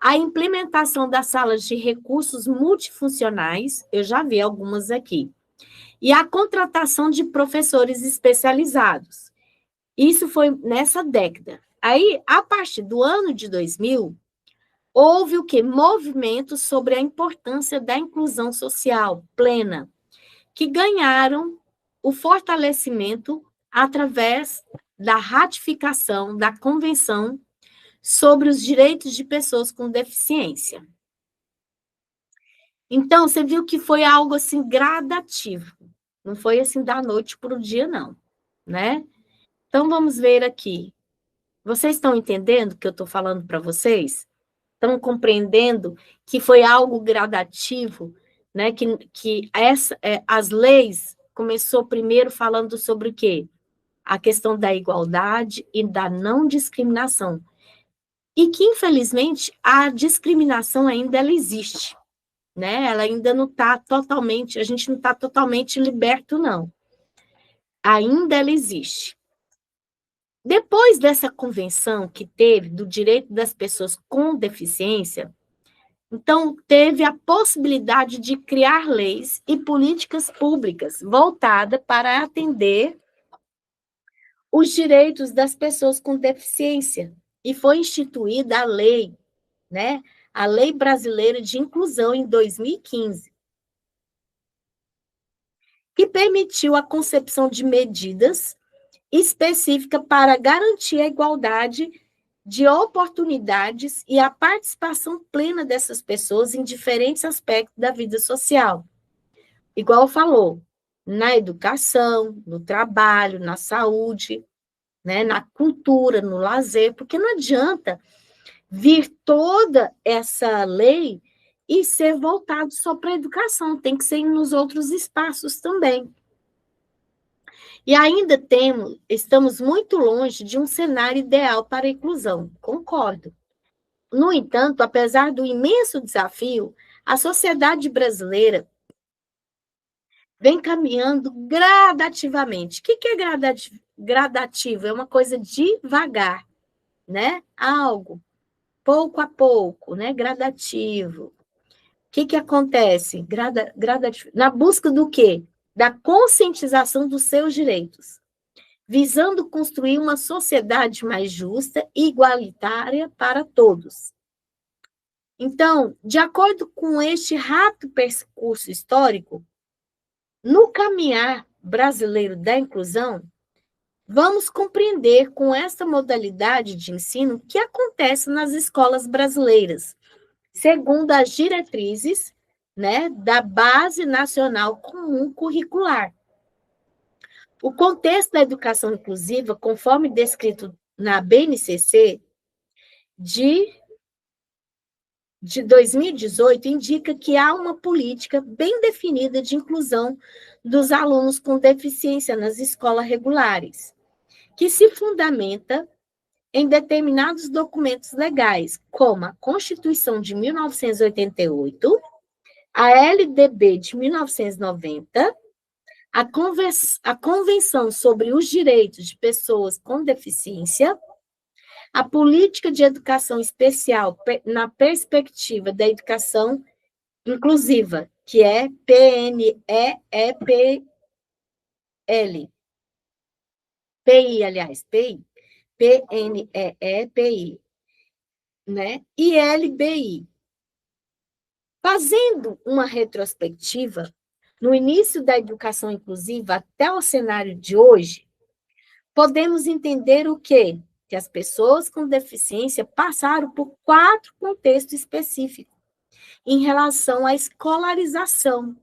a implementação das salas de recursos multifuncionais, eu já vi algumas aqui, e a contratação de professores especializados. Isso foi nessa década. Aí, a partir do ano de 2000, houve o quê? Movimentos sobre a importância da inclusão social plena, que ganharam o fortalecimento através da ratificação da Convenção sobre os Direitos de Pessoas com Deficiência. Então, você viu que foi algo assim gradativo, não foi assim da noite para o dia, não, né? Então, vamos ver aqui. Vocês estão entendendo o que eu estou falando para vocês? Estão compreendendo que foi algo gradativo, né? Que as leis começou primeiro falando sobre o quê? A questão da igualdade e da não discriminação. E que, infelizmente, a discriminação ainda ela existe, né? Ela ainda não está totalmente, a gente não está totalmente liberto, não. Ainda ela existe. Depois dessa convenção que teve do direito das pessoas com deficiência, então teve a possibilidade de criar leis e políticas públicas voltadas para atender os direitos das pessoas com deficiência. E foi instituída a lei, né? A Lei Brasileira de Inclusão, em 2015, que permitiu a concepção de medidas específicas para garantir a igualdade de oportunidades e a participação plena dessas pessoas em diferentes aspectos da vida social. Igual falou, na educação, no trabalho, na saúde, né, na cultura, no lazer, porque não adianta vir toda essa lei e ser voltado só para a educação, tem que ser nos outros espaços também. E ainda estamos muito longe de um cenário ideal para a inclusão, concordo. No entanto, apesar do imenso desafio, a sociedade brasileira vem caminhando gradativamente. O que é gradativo? É uma coisa devagar, né? Algo pouco a pouco, né? Gradativo. O que acontece? Gradativo. Na busca do quê? Da conscientização dos seus direitos, visando construir uma sociedade mais justa e igualitária para todos. Então, de acordo com este rápido percurso histórico, no caminhar brasileiro da inclusão, vamos compreender com essa modalidade de ensino o que acontece nas escolas brasileiras, segundo as diretrizes, né, da Base Nacional Comum Curricular. O contexto da educação inclusiva, conforme descrito na BNCC, de 2018, indica que há uma política bem definida de inclusão dos alunos com deficiência nas escolas regulares, que se fundamenta em determinados documentos legais, como a Constituição de 1988, a LDB de 1990, a Convenção sobre os Direitos de Pessoas com Deficiência, a Política de Educação Especial na Perspectiva da Educação Inclusiva, que é PNEEPL, PNEEPI, né? E LBI. Fazendo uma retrospectiva, no início da educação inclusiva até o cenário de hoje, podemos entender o quê? Que as pessoas com deficiência passaram por 4 contextos específicos em relação à escolarização,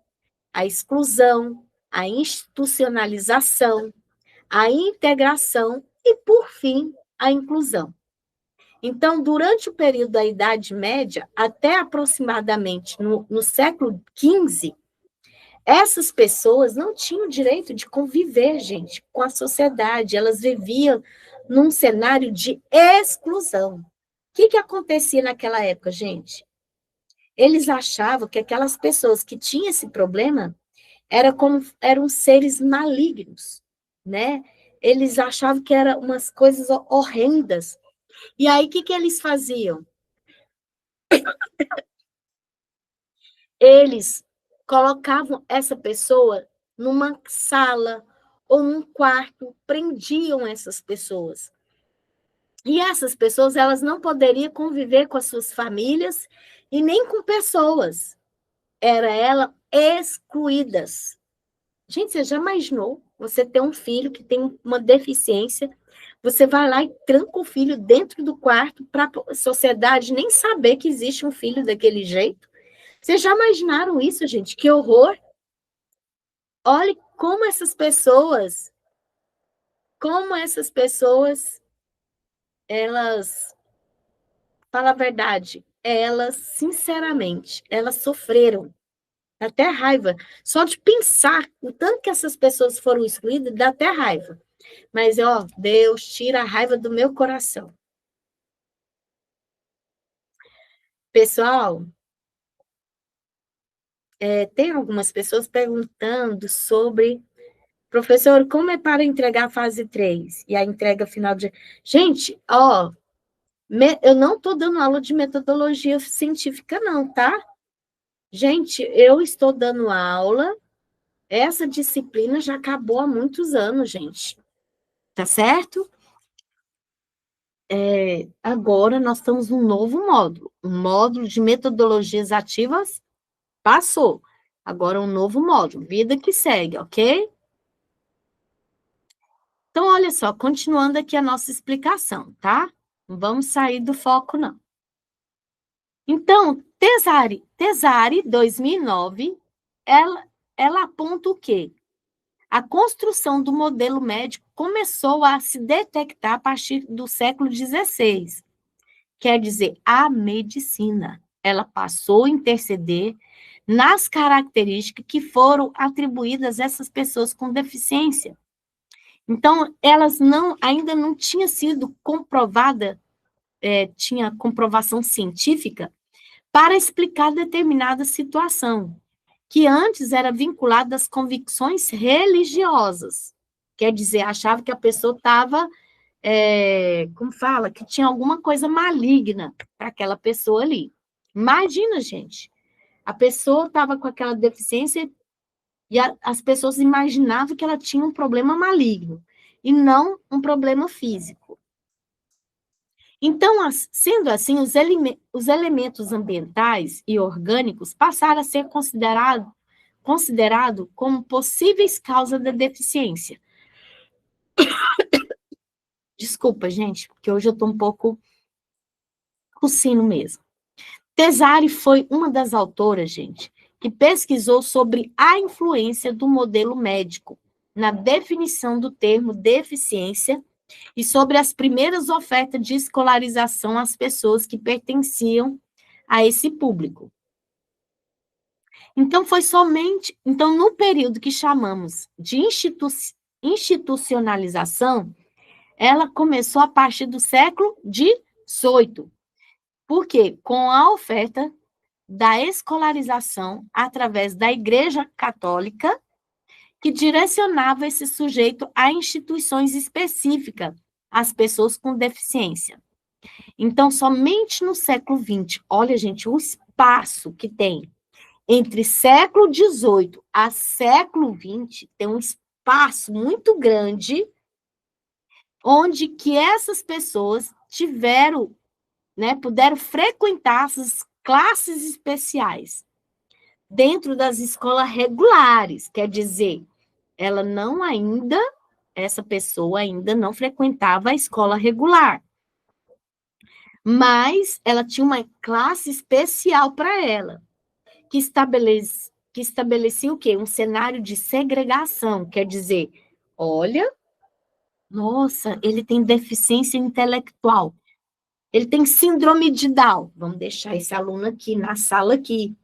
à exclusão, à institucionalização, à integração e, por fim, à inclusão. Então, durante o período da Idade Média, até aproximadamente no século XV, essas pessoas não tinham direito de conviver, gente, com a sociedade. Elas viviam num cenário de exclusão. O que acontecia naquela época, gente? Eles achavam que aquelas pessoas que tinham esse problema eram seres malignos, né? Eles achavam que eram umas coisas horrendas. E aí, o que eles faziam? Eles colocavam essa pessoa numa sala ou num quarto, prendiam essas pessoas. E essas pessoas, elas não poderiam conviver com as suas famílias e nem com pessoas. Elas excluídas. Gente, você já imaginou você ter um filho que tem uma deficiência, você vai lá e tranca o filho dentro do quarto para a sociedade nem saber que existe um filho daquele jeito? Vocês já imaginaram isso, gente? Que horror! Olhe como essas pessoas, elas, fala a verdade, elas, sinceramente, elas sofreram até raiva. Só de pensar o tanto que essas pessoas foram excluídas, dá até raiva. Mas, ó, Deus tira a raiva do meu coração. Pessoal, tem algumas pessoas perguntando sobre, professor, como é para entregar a fase 3 e a entrega final de... Gente, ó, eu não estou dando aula de metodologia científica, não, tá? Gente, eu estou dando aula, essa disciplina já acabou há muitos anos, gente. Tá certo? Agora nós estamos num novo módulo, um módulo de metodologias ativas passou. Agora um novo módulo, vida que segue, ok? Então, olha só, continuando aqui a nossa explicação, tá? Não vamos sair do foco, não. Então, Tesari 2009, ela aponta o quê? A construção do modelo médico começou a se detectar a partir do século XVI. Quer dizer, a medicina, ela passou a interceder nas características que foram atribuídas a essas pessoas com deficiência. Então, elas ainda não tinha sido comprovada, tinha comprovação científica para explicar determinada situação, que antes era vinculada às convicções religiosas. Quer dizer, achava que a pessoa estava, como fala, que tinha alguma coisa maligna para aquela pessoa ali. Imagina, gente, a pessoa estava com aquela deficiência e as pessoas imaginavam que ela tinha um problema maligno e não um problema físico. Então, sendo assim, os elementos ambientais e orgânicos passaram a ser considerado como possíveis causas da deficiência. Desculpa, gente, porque hoje eu estou um pouco tossindo mesmo. Tesari foi uma das autoras, gente, que pesquisou sobre a influência do modelo médico na definição do termo deficiência e sobre as primeiras ofertas de escolarização às pessoas que pertenciam a esse público. Então, no período que chamamos de institucionalização, ela começou a partir do século XVIII. Por quê? Com a oferta da escolarização através da Igreja Católica, que direcionava esse sujeito a instituições específicas, as pessoas com deficiência. Então, somente no século XX, olha, gente, o espaço que tem entre século XVIII a século XX, tem um espaço muito grande onde que essas pessoas puderam frequentar essas classes especiais dentro das escolas regulares, quer dizer, essa pessoa ainda não frequentava a escola regular, mas ela tinha uma classe especial para ela, que estabelecia o quê? Um cenário de segregação, quer dizer, olha, nossa, ele tem deficiência intelectual, ele tem síndrome de Down, vamos deixar esse aluno aqui na sala aqui.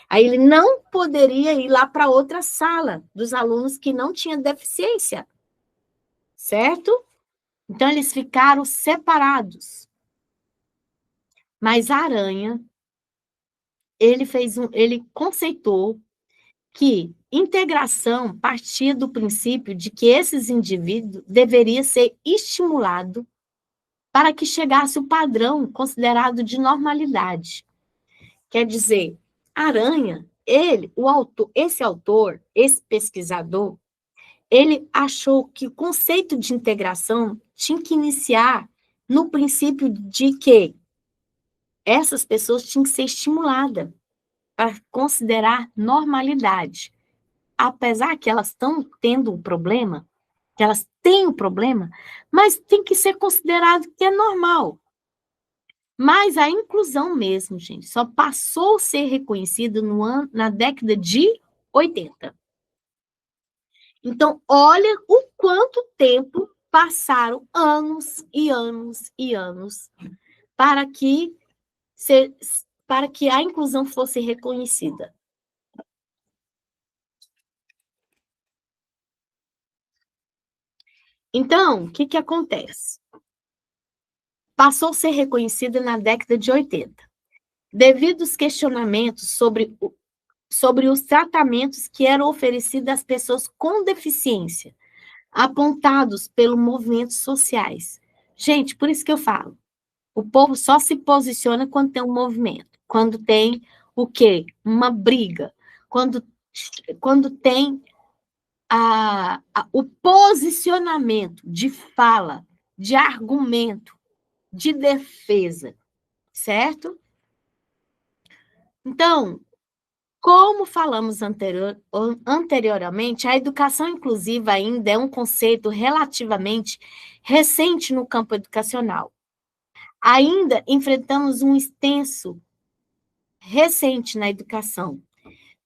Aí ele não poderia ir lá para outra sala dos alunos que não tinham deficiência, certo? Então, eles ficaram separados. Mas a Aranha, ele conceitou que integração partia do princípio de que esses indivíduos deveriam ser estimulados para que chegasse o padrão considerado de normalidade. Quer dizer, Aranha, esse pesquisador, ele achou que o conceito de integração tinha que iniciar no princípio de que essas pessoas tinham que ser estimuladas para considerar normalidade. Apesar que elas estão tendo um problema, que elas têm um problema, mas tem que ser considerado que é normal. Mas a inclusão mesmo, gente, só passou a ser reconhecida na década de 80. Então, olha o quanto tempo passaram anos e anos e anos para que a inclusão fosse reconhecida. Então, o que acontece? Passou a ser reconhecida na década de 80, devido aos questionamentos sobre os tratamentos que eram oferecidos às pessoas com deficiência, apontados pelos movimentos sociais. Gente, por isso que eu falo, o povo só se posiciona quando tem um movimento, quando tem o quê? Uma briga, quando tem o posicionamento de fala, de argumento, de defesa, certo? Então, como falamos anteriormente, a educação inclusiva ainda é um conceito relativamente recente no campo educacional. Ainda enfrentamos um extenso recente na educação.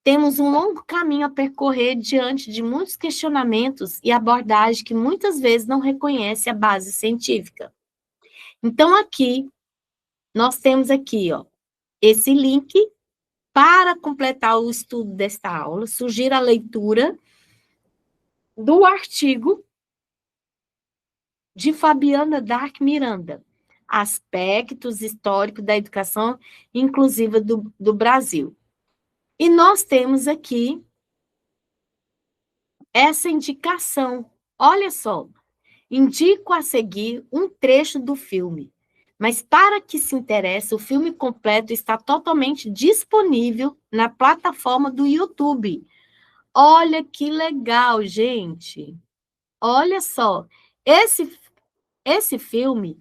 Temos um longo caminho a percorrer diante de muitos questionamentos e abordagem que muitas vezes não reconhece a base científica. Então, aqui, nós temos aqui, ó, esse link para completar o estudo desta aula. Sugiro a leitura do artigo de Fabiana Dark Miranda, Aspectos Históricos da Educação Inclusiva do Brasil. E nós temos aqui essa indicação. Olha só, indico a seguir um trecho do filme, mas para que se interesse, o filme completo está totalmente disponível na plataforma do YouTube. Olha que legal, gente. Olha só, esse filme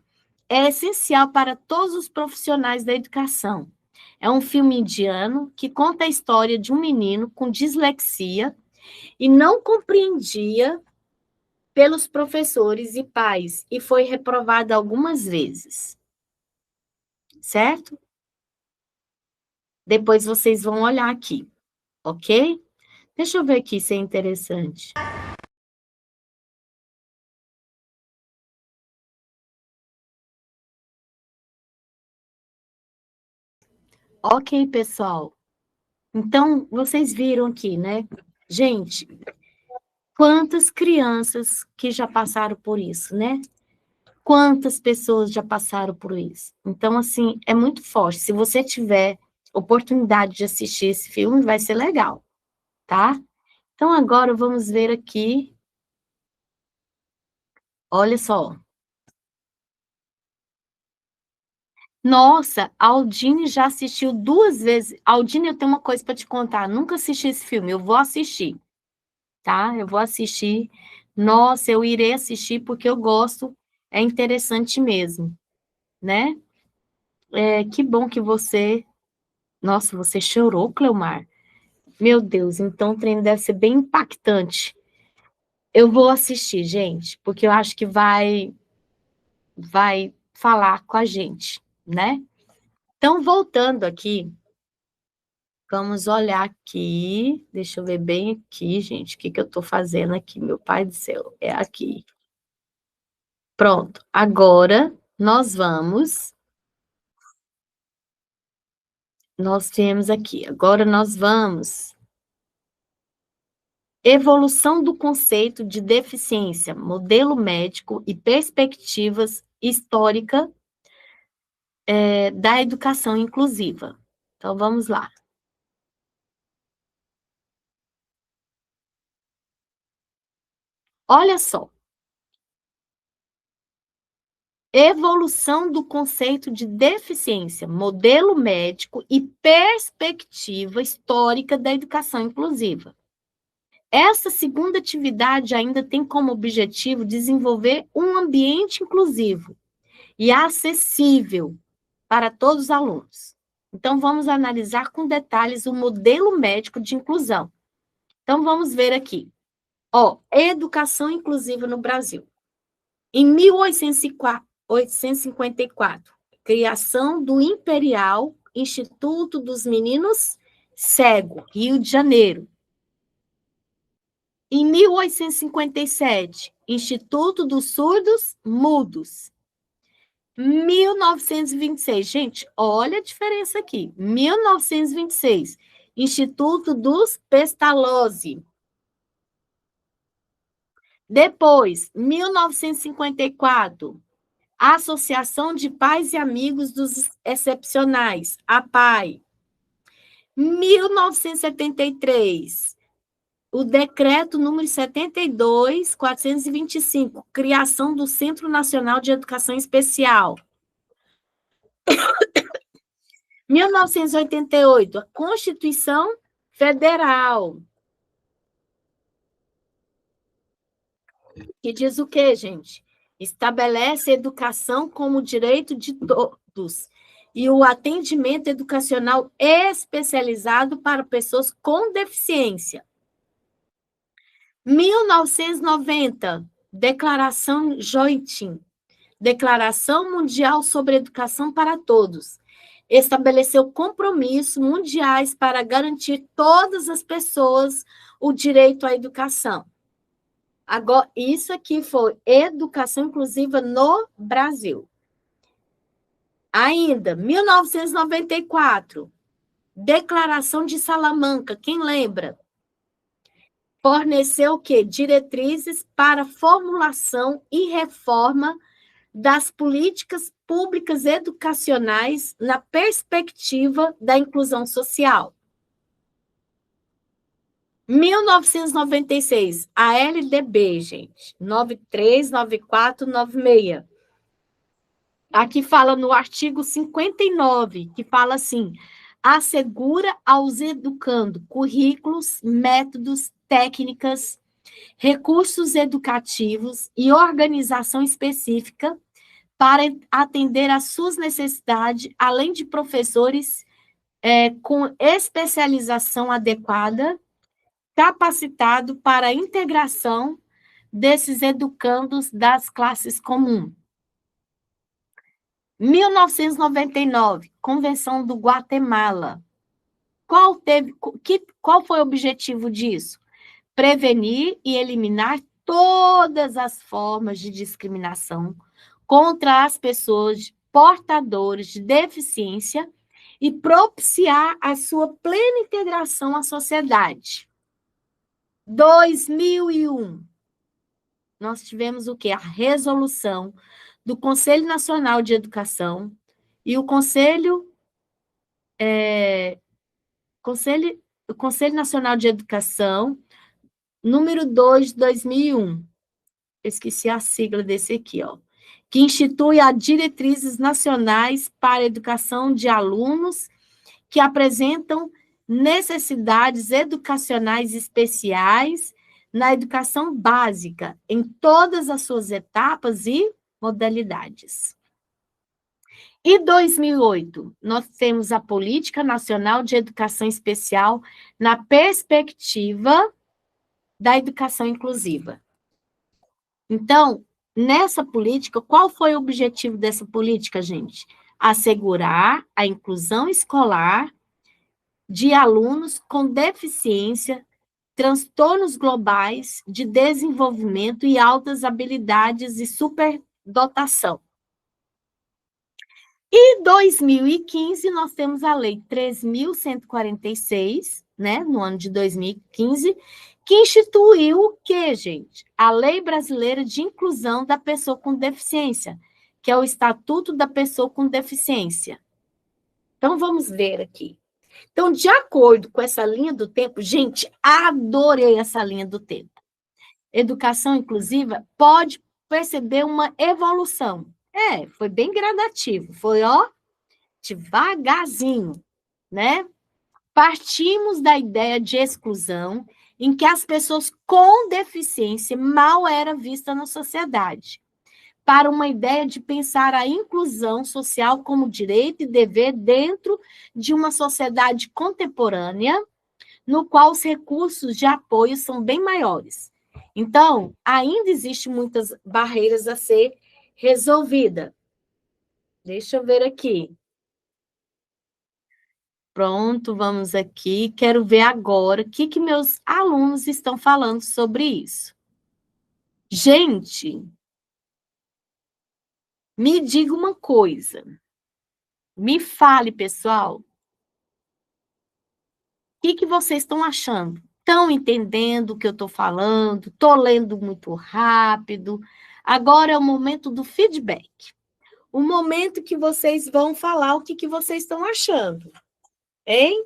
é essencial para todos os profissionais da educação. É um filme indiano que conta a história de um menino com dislexia e não compreendia pelos professores e pais, e foi reprovado algumas vezes. Certo? Depois vocês vão olhar aqui, ok? Deixa eu ver aqui se é interessante. Ok, pessoal. Então, vocês viram aqui, né? Gente, quantas crianças que já passaram por isso, né? Quantas pessoas já passaram por isso? Então, assim, é muito forte. Se você tiver oportunidade de assistir esse filme, vai ser legal, tá? Então, agora vamos ver aqui. Olha só. Nossa, a Aldine já assistiu 2 vezes. Aldine, eu tenho uma coisa para te contar. Nunca assisti esse filme. Eu vou assistir, tá? Eu vou assistir. Nossa, eu irei assistir porque eu gosto. É interessante mesmo, né? Que bom que você... Nossa, você chorou, Cleomar? Meu Deus, então o treino deve ser bem impactante. Eu vou assistir, gente, porque eu acho que vai falar com a gente, né? Então, voltando aqui, vamos olhar aqui. Deixa eu ver bem aqui, gente. O que eu estou fazendo aqui? Meu pai do céu, é aqui. Pronto. Agora, nós temos aqui. Agora, nós vamos. Evolução do conceito de deficiência, modelo médico e perspectivas histórica da educação inclusiva. Então, vamos lá. Olha só. Evolução do conceito de deficiência, modelo médico e perspectiva histórica da educação inclusiva. Essa segunda atividade ainda tem como objetivo desenvolver um ambiente inclusivo e acessível para todos os alunos. Então, vamos analisar com detalhes o modelo médico de inclusão. Então, vamos ver aqui. Educação inclusiva no Brasil. Em 1854, criação do Imperial Instituto dos Meninos Cego, Rio de Janeiro. Em 1857, Instituto dos Surdos Mudos. 1926, gente, olha a diferença aqui. 1926, Instituto dos Pestalozzi. Depois, 1954, Associação de Pais e Amigos dos Excepcionais, APAE. 1973, o decreto número 72.425, criação do Centro Nacional de Educação Especial. 1988, a Constituição Federal. que diz o quê, gente? Estabelece a educação como direito de todos e o atendimento educacional especializado para pessoas com deficiência. 1990, Declaração Jointin, Declaração Mundial sobre Educação para Todos, estabeleceu compromissos mundiais para garantir todas as pessoas o direito à educação. Agora, isso aqui foi educação inclusiva no Brasil. Ainda, 1994, Declaração de Salamanca, quem lembra? Forneceu o quê? Diretrizes para formulação e reforma das políticas públicas educacionais na perspectiva da inclusão social. 1996, a LDB, gente, 939496. Aqui fala no artigo 59, que fala assim: assegura aos educandos currículos, métodos, técnicas, recursos educativos e organização específica para atender às suas necessidades, além de professores com especialização adequada, capacitado para a integração desses educandos das classes comuns. 1999, Convenção do Guatemala. Qual foi o objetivo disso? Prevenir e eliminar todas as formas de discriminação contra as pessoas portadoras de deficiência e propiciar a sua plena integração à sociedade. 2001, nós tivemos o quê? A resolução do Conselho Nacional de Educação e o Conselho Nacional de Educação, número 2 de 2001. Esqueci a sigla desse aqui, ó. Que institui as diretrizes nacionais para a educação de alunos que apresentam necessidades educacionais especiais na educação básica, em todas as suas etapas e modalidades. E 2008, nós temos a Política Nacional de Educação Especial na perspectiva da educação inclusiva. Então, nessa política, qual foi o objetivo dessa política, gente? Assegurar a inclusão escolar de alunos com deficiência, transtornos globais de desenvolvimento e altas habilidades e superdotação. E em 2015, nós temos a Lei 3.146, né, no ano de 2015, que instituiu o quê, gente? A Lei Brasileira de Inclusão da Pessoa com Deficiência, que é o Estatuto da Pessoa com Deficiência. Então, vamos ver aqui. Então, de acordo com essa linha do tempo, gente, adorei essa linha do tempo. Educação inclusiva pode perceber uma evolução. Foi bem gradativo, foi, ó, devagarzinho, né? Partimos da ideia de exclusão, em que as pessoas com deficiência mal eram vistas na sociedade, para uma ideia de pensar a inclusão social como direito e dever dentro de uma sociedade contemporânea, no qual os recursos de apoio são bem maiores. Então, ainda existem muitas barreiras a ser resolvidas. Deixa eu ver aqui. Pronto, vamos aqui. Quero ver agora o que meus alunos estão falando sobre isso. Gente, me diga uma coisa. Me fale, pessoal. O que vocês estão achando? Estão entendendo o que eu estou falando? Estou lendo muito rápido? Agora é o momento do feedback. O momento que vocês vão falar o que vocês estão achando. Hein?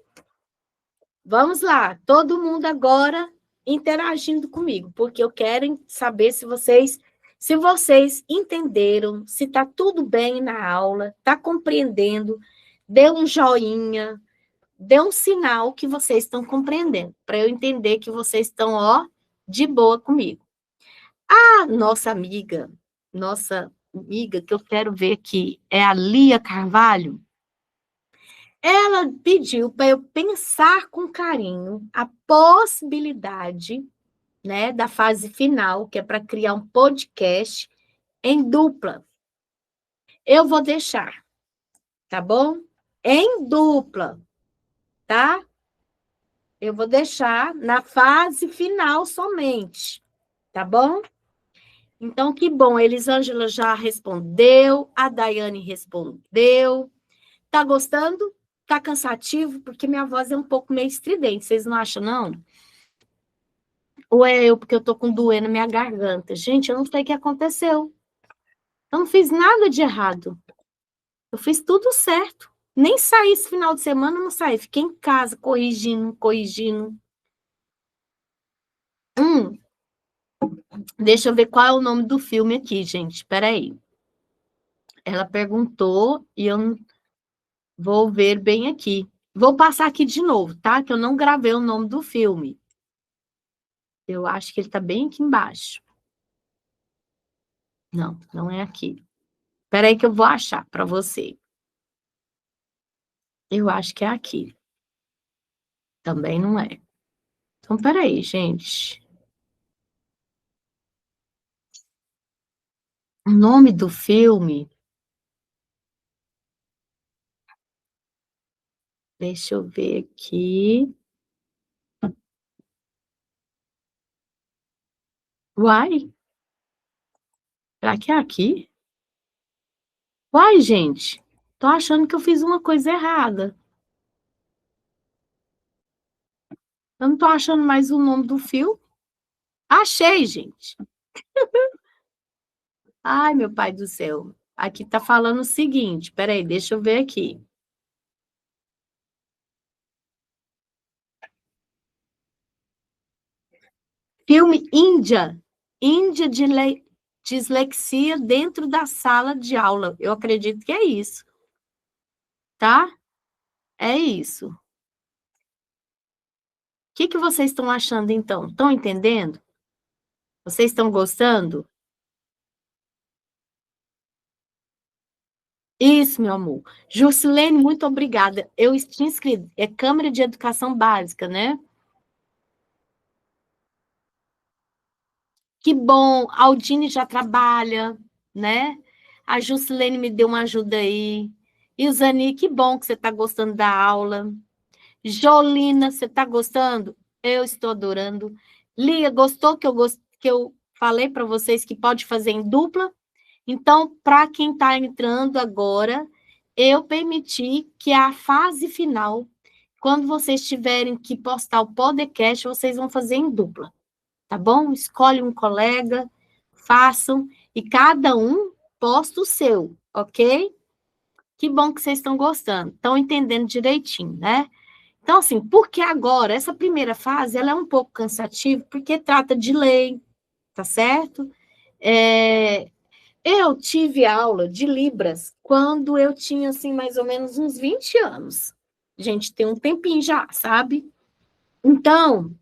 Vamos lá. Todo mundo agora interagindo comigo, porque eu quero saber se vocês entenderam, se está tudo bem na aula, está compreendendo, dê um joinha, dê um sinal que vocês estão compreendendo, para eu entender que vocês estão, ó, de boa comigo. A nossa amiga que eu quero ver aqui, é a Lia Carvalho. Ela pediu para eu pensar com carinho a possibilidade, né, da fase final, que é para criar um podcast em dupla. Eu vou deixar, tá bom? Em dupla, tá? Eu vou deixar na fase final somente, tá bom? Então, que bom, a Elisângela já respondeu, a Daiane respondeu. Tá gostando? Tá cansativo? Porque minha voz é um pouco meio estridente, vocês não acham, não? Ou é eu, porque eu tô com doendo na minha garganta? Gente, eu não sei o que aconteceu. Eu não fiz nada de errado. Eu fiz tudo certo. Nem saí esse final de semana, não saí. Fiquei em casa, corrigindo. Hum, Deixa eu ver qual é o nome do filme aqui, gente. Espera aí. Ela perguntou e eu vou ver bem aqui. Vou passar aqui de novo, tá? Que eu não gravei o nome do filme. Eu acho que ele tá bem aqui embaixo. Não, não é aqui. Espera aí que eu vou achar para você. Eu acho que é aqui. Também não é. Então, espera aí, gente. O nome do filme, deixa eu ver aqui. Uai, será que é aqui? Uai, gente, tô achando que eu fiz uma coisa errada. Eu não tô achando mais o nome do filme. Achei, gente. Ai, meu pai do céu. Aqui tá falando o seguinte, peraí, deixa eu ver aqui. Filme Índia. Índia de dislexia dentro da sala de aula. Eu acredito que é isso, tá? É isso. O que vocês estão achando, então? Estão entendendo? Vocês estão gostando? Isso, meu amor. Juscelene, muito obrigada. Eu tinha inscrito. É Câmara de Educação Básica, né? Que bom. A Aldine já trabalha, né? A Juscelene me deu uma ajuda aí. E o Zani, que bom que você está gostando da aula. Jolina, você está gostando? Eu estou adorando. Lia, gostou que eu falei para vocês que pode fazer em dupla? Então, para quem está entrando agora, eu permiti que a fase final, quando vocês tiverem que postar o podcast, vocês vão fazer em dupla, tá bom? Escolhe um colega, façam, e cada um posta o seu, ok? Que bom que vocês estão gostando, estão entendendo direitinho, né? Então, assim, porque agora, essa primeira fase, ela é um pouco cansativa, porque trata de lei, tá certo? Eu tive aula de Libras quando eu tinha, assim, mais ou menos uns 20 anos. Gente, tem um tempinho já, sabe? Então,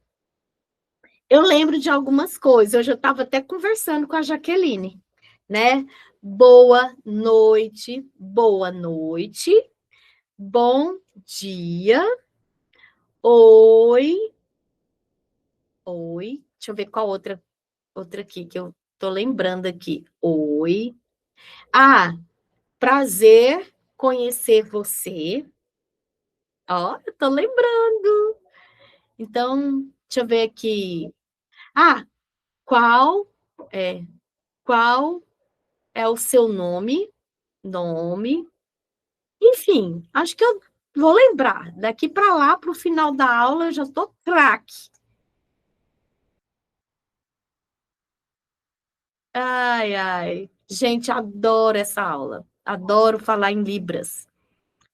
eu lembro de algumas coisas. Eu já estava até conversando com a Jaqueline, né? Boa noite, bom dia, oi, oi. Deixa eu ver qual outra aqui que eu tô lembrando aqui. Oi. Ah, prazer conhecer você. Ó, eu tô lembrando. Então, deixa eu ver aqui. Ah, qual é, qual é o seu nome? Nome. Enfim, acho que eu vou lembrar. Daqui para lá, para o final da aula, eu já tô craque. Ai, ai. Gente, adoro essa aula. Adoro falar em Libras.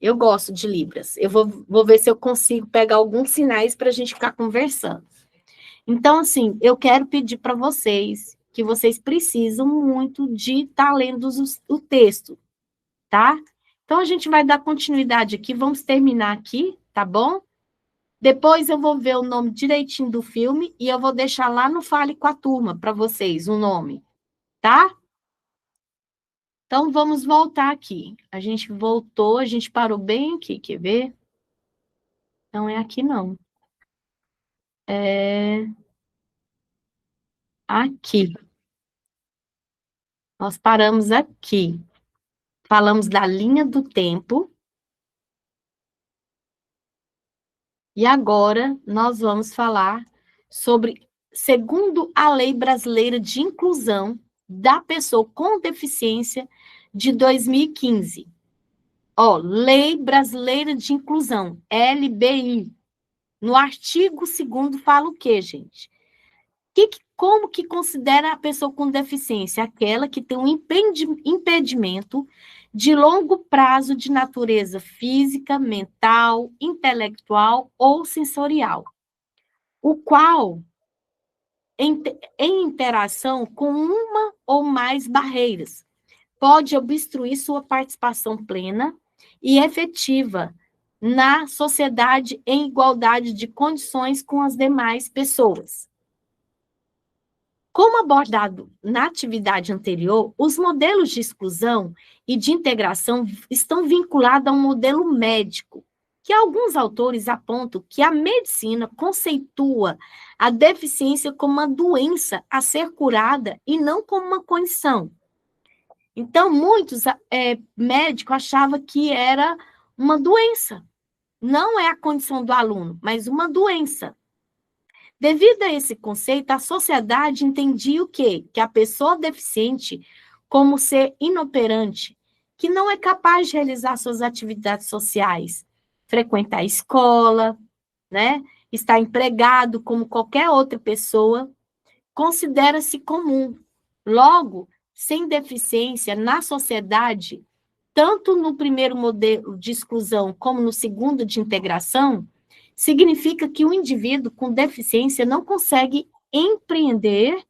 Eu gosto de Libras. Eu vou ver se eu consigo pegar alguns sinais para a gente ficar conversando. Então, assim, eu quero pedir para vocês que vocês precisam muito de estar lendo o texto, tá? Então, a gente vai dar continuidade aqui, vamos terminar aqui, tá bom? Depois eu vou ver o nome direitinho do filme e eu vou deixar lá no Fale com a Turma para vocês o nome, tá? Então, vamos voltar aqui. A gente voltou, a gente parou bem aqui, quer ver? Não é aqui, não. É aqui. Nós paramos aqui. Falamos da linha do tempo. E agora nós vamos falar sobre, segundo a Lei Brasileira de Inclusão da Pessoa com Deficiência de 2015. Ó, Lei Brasileira de Inclusão, LBI. No artigo 2º fala o quê, gente? Como que considera a pessoa com deficiência? Aquela que tem um impedimento de longo prazo de natureza física, mental, intelectual ou sensorial, o qual, em interação com uma ou mais barreiras, pode obstruir sua participação plena e efetiva na sociedade em igualdade de condições com as demais pessoas. Como abordado na atividade anterior, os modelos de exclusão e de integração estão vinculados a um modelo médico, que alguns autores apontam que a medicina conceitua a deficiência como uma doença a ser curada e não como uma condição. Então, muitos médicos achavam que era uma doença. Não é a condição do aluno, mas uma doença. Devido a esse conceito, a sociedade entendia o quê? Que a pessoa deficiente, como ser inoperante, que não é capaz de realizar suas atividades sociais, frequentar a escola, né? Estar empregado como qualquer outra pessoa, considera-se comum. Logo, sem deficiência na sociedade, tanto no primeiro modelo de exclusão como no segundo de integração, significa que o indivíduo com deficiência não consegue empreender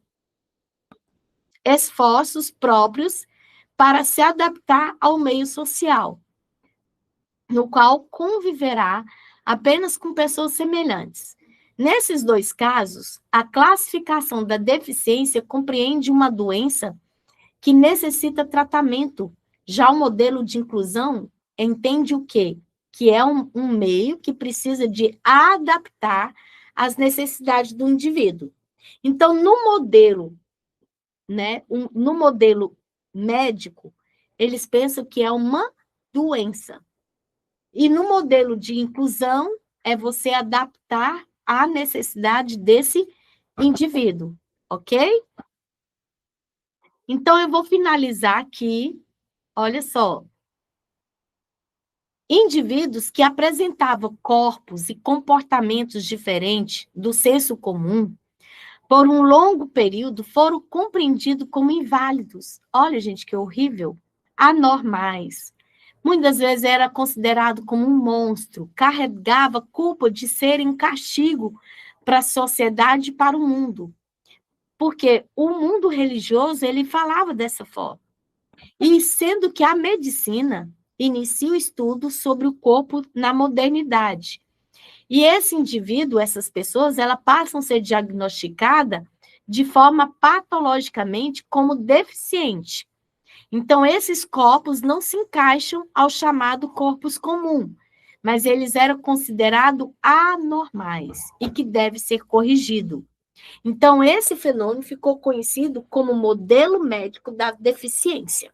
esforços próprios para se adaptar ao meio social, no qual conviverá apenas com pessoas semelhantes. Nesses dois casos, a classificação da deficiência compreende uma doença que necessita tratamento. Já o modelo de inclusão entende o quê? Que é um meio que precisa de adaptar às necessidades do indivíduo. Então, no modelo, né, no modelo médico, eles pensam que é uma doença. E no modelo de inclusão, é você adaptar à necessidade desse indivíduo, ok? Então, eu vou finalizar aqui, olha só. Indivíduos que apresentavam corpos e comportamentos diferentes do senso comum, por um longo período, foram compreendidos como inválidos. Olha, gente, que horrível. Anormais. Muitas vezes era considerado como um monstro, carregava culpa de serem um castigo para a sociedade e para o mundo. Porque o mundo religioso, ele falava dessa forma. E sendo que a medicina inicia o estudo sobre o corpo na modernidade. E esse indivíduo, essas pessoas, elas passam a ser diagnosticadas de forma patologicamente como deficiente. Então, esses corpos não se encaixam ao chamado corpos comum, mas eles eram considerados anormais e que deve ser corrigido. Então, esse fenômeno ficou conhecido como modelo médico da deficiência.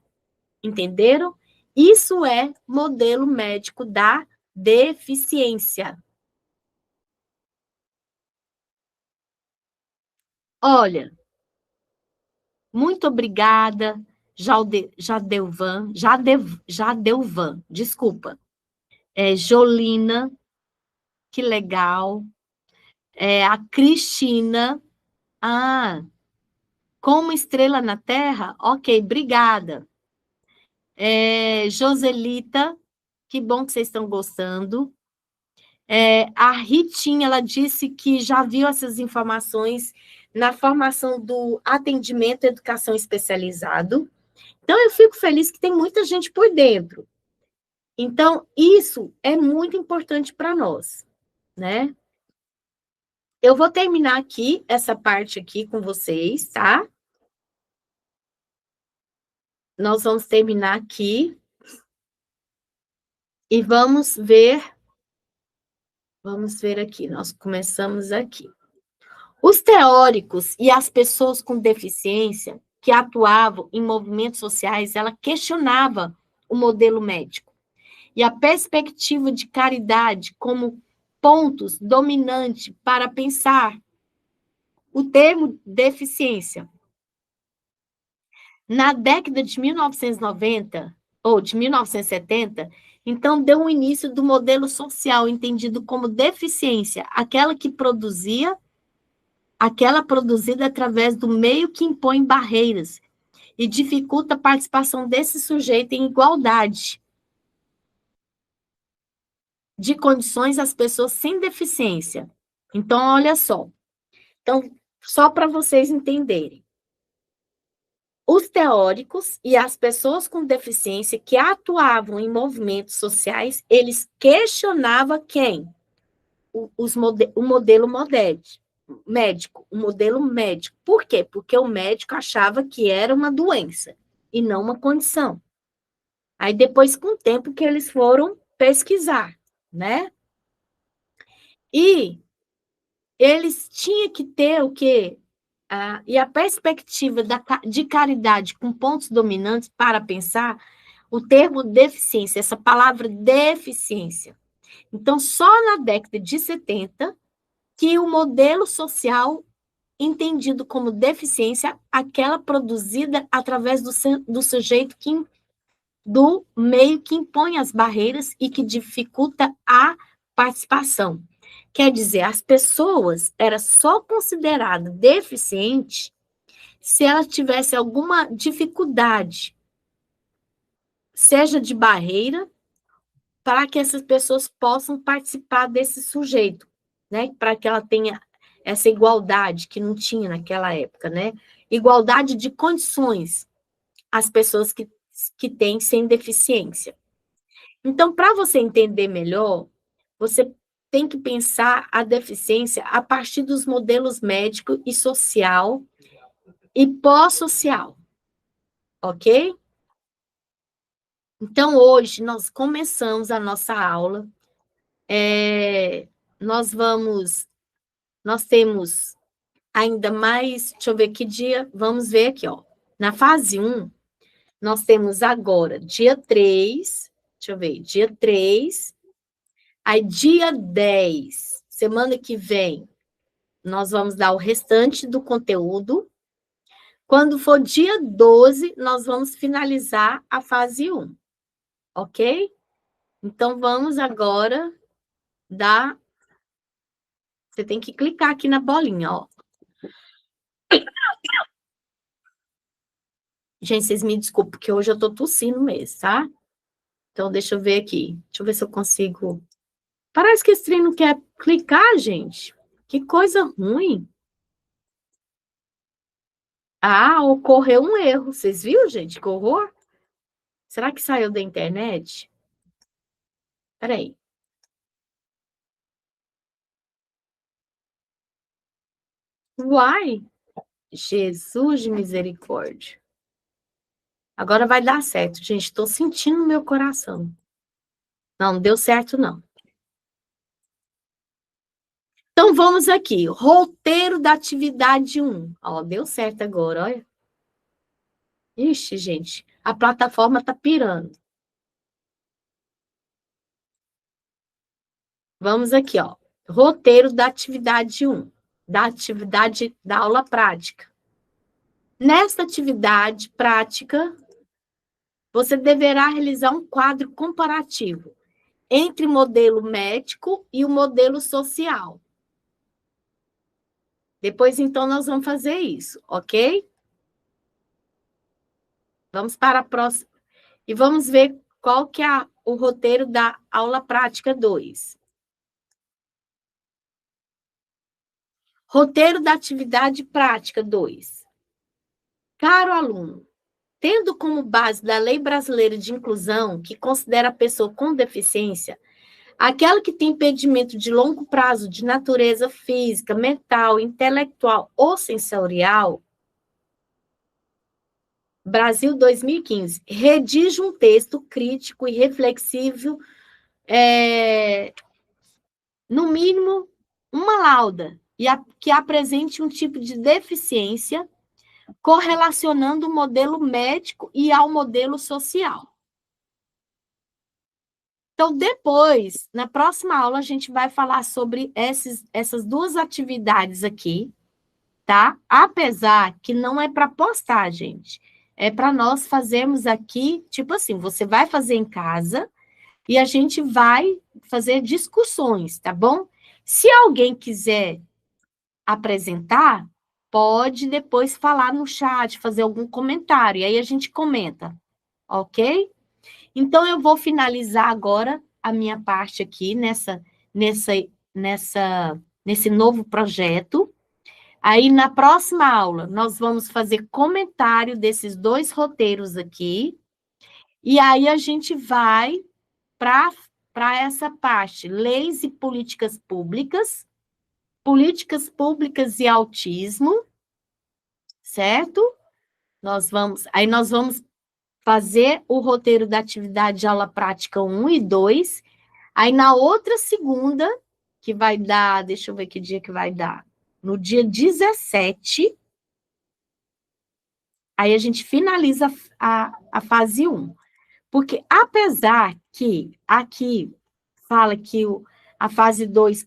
Entenderam? Isso é modelo médico da deficiência. Olha, muito obrigada, Jadelvan, desculpa. Jolina, que legal. A Cristina, como estrela na Terra? Ok, obrigada. Joselita, que bom que vocês estão gostando. A Ritinha, ela disse que já viu essas informações na formação do atendimento à educação especializado. Então, eu fico feliz que tem muita gente por dentro. Então, isso é muito importante para nós, né? Eu vou terminar aqui, essa parte aqui com vocês, tá? Nós vamos terminar aqui e vamos ver aqui, nós começamos aqui. Os teóricos e as pessoas com deficiência que atuavam em movimentos sociais, ela questionava o modelo médico e a perspectiva de caridade como pontos dominantes para pensar o termo deficiência. Na década de 1990 ou de 1970, então deu um início do modelo social entendido como deficiência, aquela produzida através do meio que impõe barreiras e dificulta a participação desse sujeito em igualdade de condições às pessoas sem deficiência. Então, olha só. Então, só para vocês entenderem. Os teóricos e as pessoas com deficiência que atuavam em movimentos sociais, eles questionavam quem? O modelo médico, o modelo médico. Por quê? Porque o médico achava que era uma doença e não uma condição. Aí depois, com o tempo, que eles foram pesquisar, né? E eles tinham que ter o quê? E a perspectiva de caridade com pontos dominantes para pensar o termo deficiência, essa palavra deficiência. Então, só na década de 70 que o modelo social entendido como deficiência, aquela produzida através do sujeito do meio que impõe as barreiras e que dificulta a participação. Quer dizer, as pessoas era só considerada deficiente se ela tivesse alguma dificuldade, seja de barreira, para que essas pessoas possam participar desse sujeito, né? Para que ela tenha essa igualdade que não tinha naquela época, né? Igualdade de condições às pessoas que têm sem deficiência. Então, para você entender melhor, você tem que pensar a deficiência a partir dos modelos médico e social e pós-social, ok? Então, hoje, nós começamos a nossa aula. Nós temos ainda mais, deixa eu ver que dia, vamos ver aqui, ó. Na fase 1, nós temos agora dia 3, deixa eu ver, dia 3, aí dia 10, semana que vem, nós vamos dar o restante do conteúdo. Quando for dia 12, nós vamos finalizar a fase 1, ok? Então, vamos agora dar... Você tem que clicar aqui na bolinha, ó. Gente, vocês me desculpem, porque hoje eu tô tossindo mesmo, tá? Então, deixa eu ver aqui. Deixa eu ver se eu consigo... Parece que esse trem não quer clicar, gente. Que coisa ruim. Ah, ocorreu um erro. Vocês viram, gente? Que horror. Será que saiu da internet? Peraí. Uai! Jesus de misericórdia. Agora vai dar certo, gente. Estou sentindo no meu coração. Não, não deu certo, não. Então, vamos aqui. Roteiro da atividade 1. Ó, deu certo agora, olha. Ixi, gente, a plataforma tá pirando. Vamos aqui, ó. Roteiro da atividade 1. Da atividade da aula prática. Nesta atividade prática, você deverá realizar um quadro comparativo entre o modelo médico e o modelo social. Depois, então, nós vamos fazer isso, ok? Vamos para a próxima. E vamos ver qual que é o roteiro da aula prática 2. Roteiro da atividade prática 2. Caro aluno, tendo como base da Lei Brasileira de Inclusão, que considera a pessoa com deficiência, Aquela que tem impedimento de longo prazo de natureza física, mental, intelectual ou sensorial, Brasil 2015, redige um texto crítico e reflexivo, no mínimo, uma lauda, que apresente um tipo de deficiência, correlacionando o modelo médico e ao modelo social. Então, depois, na próxima aula, a gente vai falar sobre essas duas atividades aqui, tá? Apesar que não é para postar, gente. É para nós fazermos aqui, tipo assim, você vai fazer em casa e a gente vai fazer discussões, tá bom? Se alguém quiser apresentar, pode depois falar no chat, fazer algum comentário, e aí a gente comenta, ok? Então, eu vou finalizar agora a minha parte aqui nesse novo projeto. Aí, na próxima aula, nós vamos fazer comentário desses dois roteiros aqui, e aí a gente vai para essa parte, leis e políticas públicas e autismo, certo? Aí nós vamos fazer o roteiro da atividade de aula prática 1 e 2. Aí, na outra segunda, que vai dar, deixa eu ver que dia que vai dar, no dia 17, aí a gente finaliza a fase 1. Porque, apesar que aqui fala que a fase 2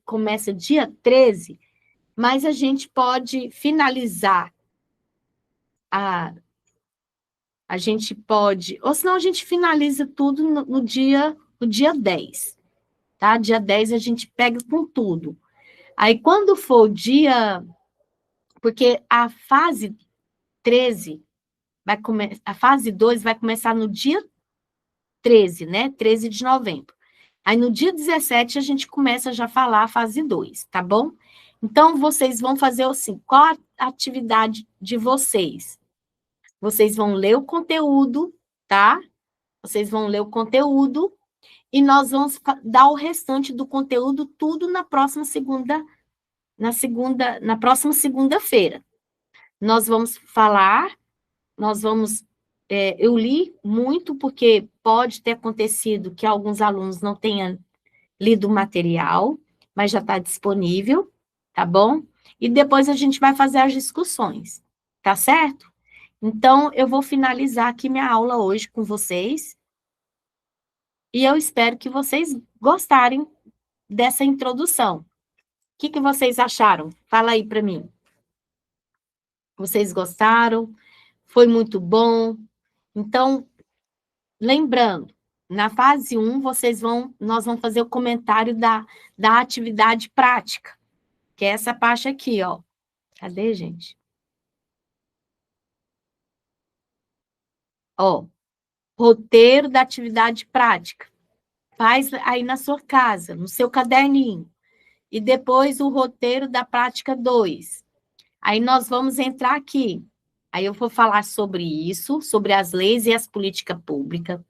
começa dia 13, mas a gente pode finalizar a gente pode, ou senão a gente finaliza tudo no dia 10, tá? Dia 10 a gente pega com tudo. Aí, quando for o dia, porque a fase 13 a fase 2 vai começar no dia 13, né? 13 de novembro. Aí, no dia 17, a gente começa já a falar a fase 2, tá bom? Então, vocês vão fazer assim, qual a atividade de vocês? Vocês vão ler o conteúdo, tá? Vocês vão ler o conteúdo e nós vamos dar o restante do conteúdo tudo na próxima segunda-feira. Nós vamos falar, eu li muito porque pode ter acontecido que alguns alunos não tenham lido o material, mas já está disponível, tá bom? E depois a gente vai fazer as discussões, tá certo? Então, eu vou finalizar aqui minha aula hoje com vocês, e eu espero que vocês gostarem dessa introdução. O que vocês acharam? Fala aí para mim. Vocês gostaram? Foi muito bom? Então, lembrando, na fase 1, nós vamos fazer o comentário da atividade prática, que é essa parte aqui, ó. Cadê, gente? Ó, roteiro da atividade prática. Faz aí na sua casa, no seu caderninho. E depois o roteiro da prática 2. Aí nós vamos entrar aqui. Aí eu vou falar sobre isso, sobre as leis e as políticas públicas.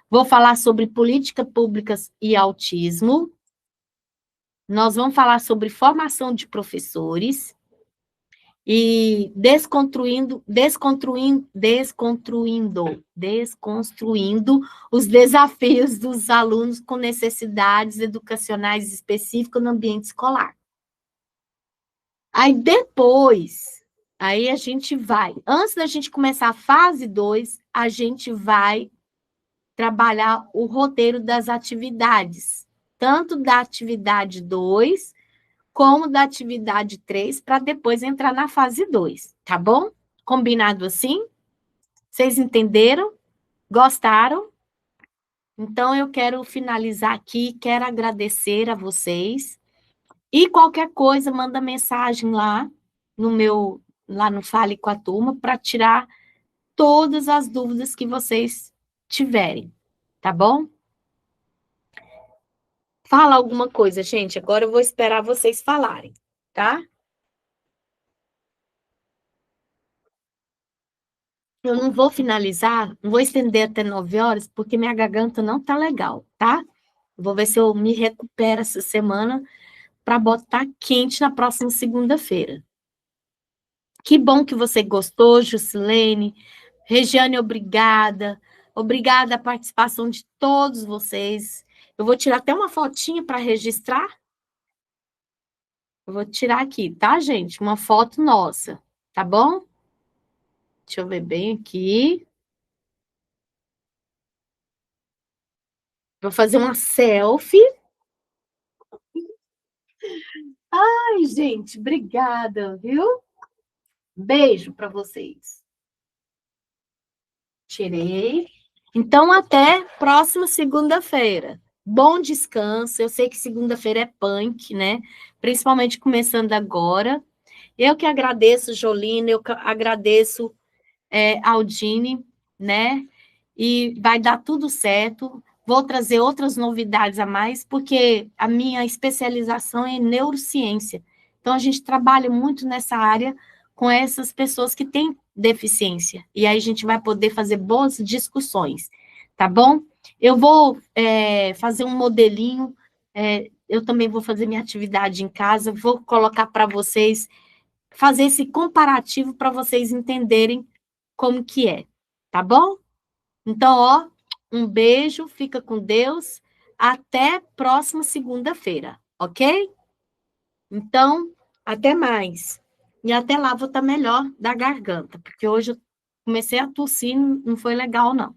Vou falar sobre políticas públicas e autismo. Nós vamos falar sobre formação de professores e desconstruindo os desafios dos alunos com necessidades educacionais específicas no ambiente escolar. Aí depois, aí a gente vai, antes da gente começar a fase 2, a gente vai trabalhar o roteiro das atividades, tanto da atividade 2, como da atividade 3, para depois entrar na fase 2, tá bom? Combinado assim? Vocês entenderam? Gostaram? Então, eu quero finalizar aqui, quero agradecer a vocês. E qualquer coisa, manda mensagem lá no Fale com a Turma, para tirar todas as dúvidas que vocês tiverem, tá bom? Fala alguma coisa, gente. Agora eu vou esperar vocês falarem, tá? Eu não vou finalizar, não vou estender até 9 horas, porque minha garganta não tá legal, tá? Vou ver se eu me recupero essa semana para botar quente na próxima segunda-feira. Que bom que você gostou, Juscelene. Regiane, obrigada. Obrigada a participação de todos vocês. Eu vou tirar até uma fotinha para registrar. Eu vou tirar aqui, tá, gente? Uma foto nossa, tá bom? Deixa eu ver bem aqui. Vou fazer uma selfie. Ai, gente, obrigada, viu? Beijo para vocês. Tirei. Então, até próxima segunda-feira. Bom descanso. Eu sei que segunda-feira é punk, né? Principalmente começando agora. Eu que agradeço, Jolina, eu que agradeço, Aldine, né? E vai dar tudo certo. Vou trazer outras novidades a mais, porque a minha especialização é em neurociência. Então, a gente trabalha muito nessa área com essas pessoas que têm deficiência. E aí a gente vai poder fazer boas discussões, tá bom? Eu vou fazer um modelinho, eu também vou fazer minha atividade em casa, vou colocar para vocês, fazer esse comparativo para vocês entenderem como que é, tá bom? Então, ó, um beijo, fica com Deus. Até próxima segunda-feira, ok? Então, até mais. E até lá vou estar melhor da garganta, porque hoje eu comecei a tossir, não foi legal, não.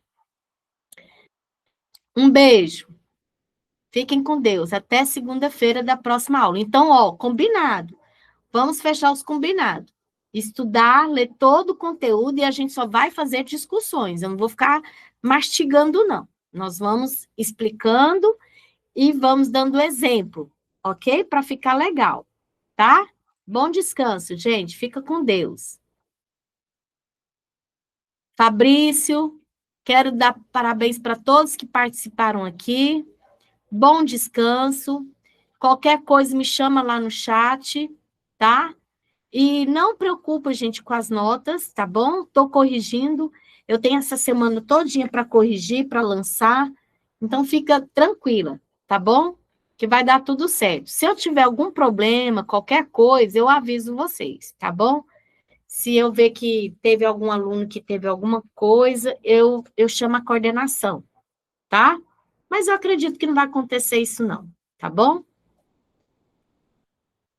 Um beijo. Fiquem com Deus. Até segunda-feira da próxima aula. Então, ó, combinado. Vamos fechar os combinados. Estudar, ler todo o conteúdo e a gente só vai fazer discussões. Eu não vou ficar mastigando, não. Nós vamos explicando e vamos dando exemplo, ok? Para ficar legal, tá? Bom descanso, gente. Fica com Deus. Fabrício, quero dar parabéns para todos que participaram aqui. Bom descanso. Qualquer coisa me chama lá no chat, tá? E não preocupa, gente, com as notas, tá bom? Estou corrigindo. Eu tenho essa semana todinha para corrigir, para lançar. Então, fica tranquila, tá bom? Que vai dar tudo certo. Se eu tiver algum problema, qualquer coisa, eu aviso vocês, tá bom? Se eu ver que teve algum aluno que teve alguma coisa, eu chamo a coordenação, tá? Mas eu acredito que não vai acontecer isso, não, tá bom?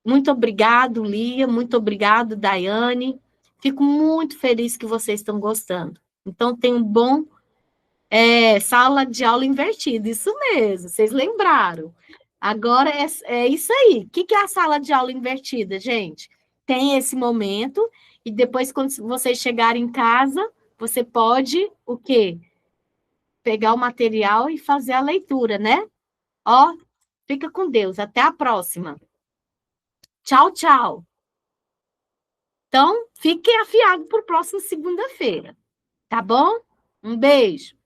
Muito obrigado, Lia. Muito obrigado, Daiane. Fico muito feliz que vocês estão gostando. Então, tem um bom sala de aula invertida, isso mesmo, vocês lembraram. Agora é isso aí. O que é a sala de aula invertida, gente? Tem esse momento, e depois, quando vocês chegarem em casa, você pode o quê? Pegar o material e fazer a leitura, né? Ó, fica com Deus. Até a próxima. Tchau, tchau. Então, fiquem afiados para o próximo segunda-feira, tá bom? Um beijo.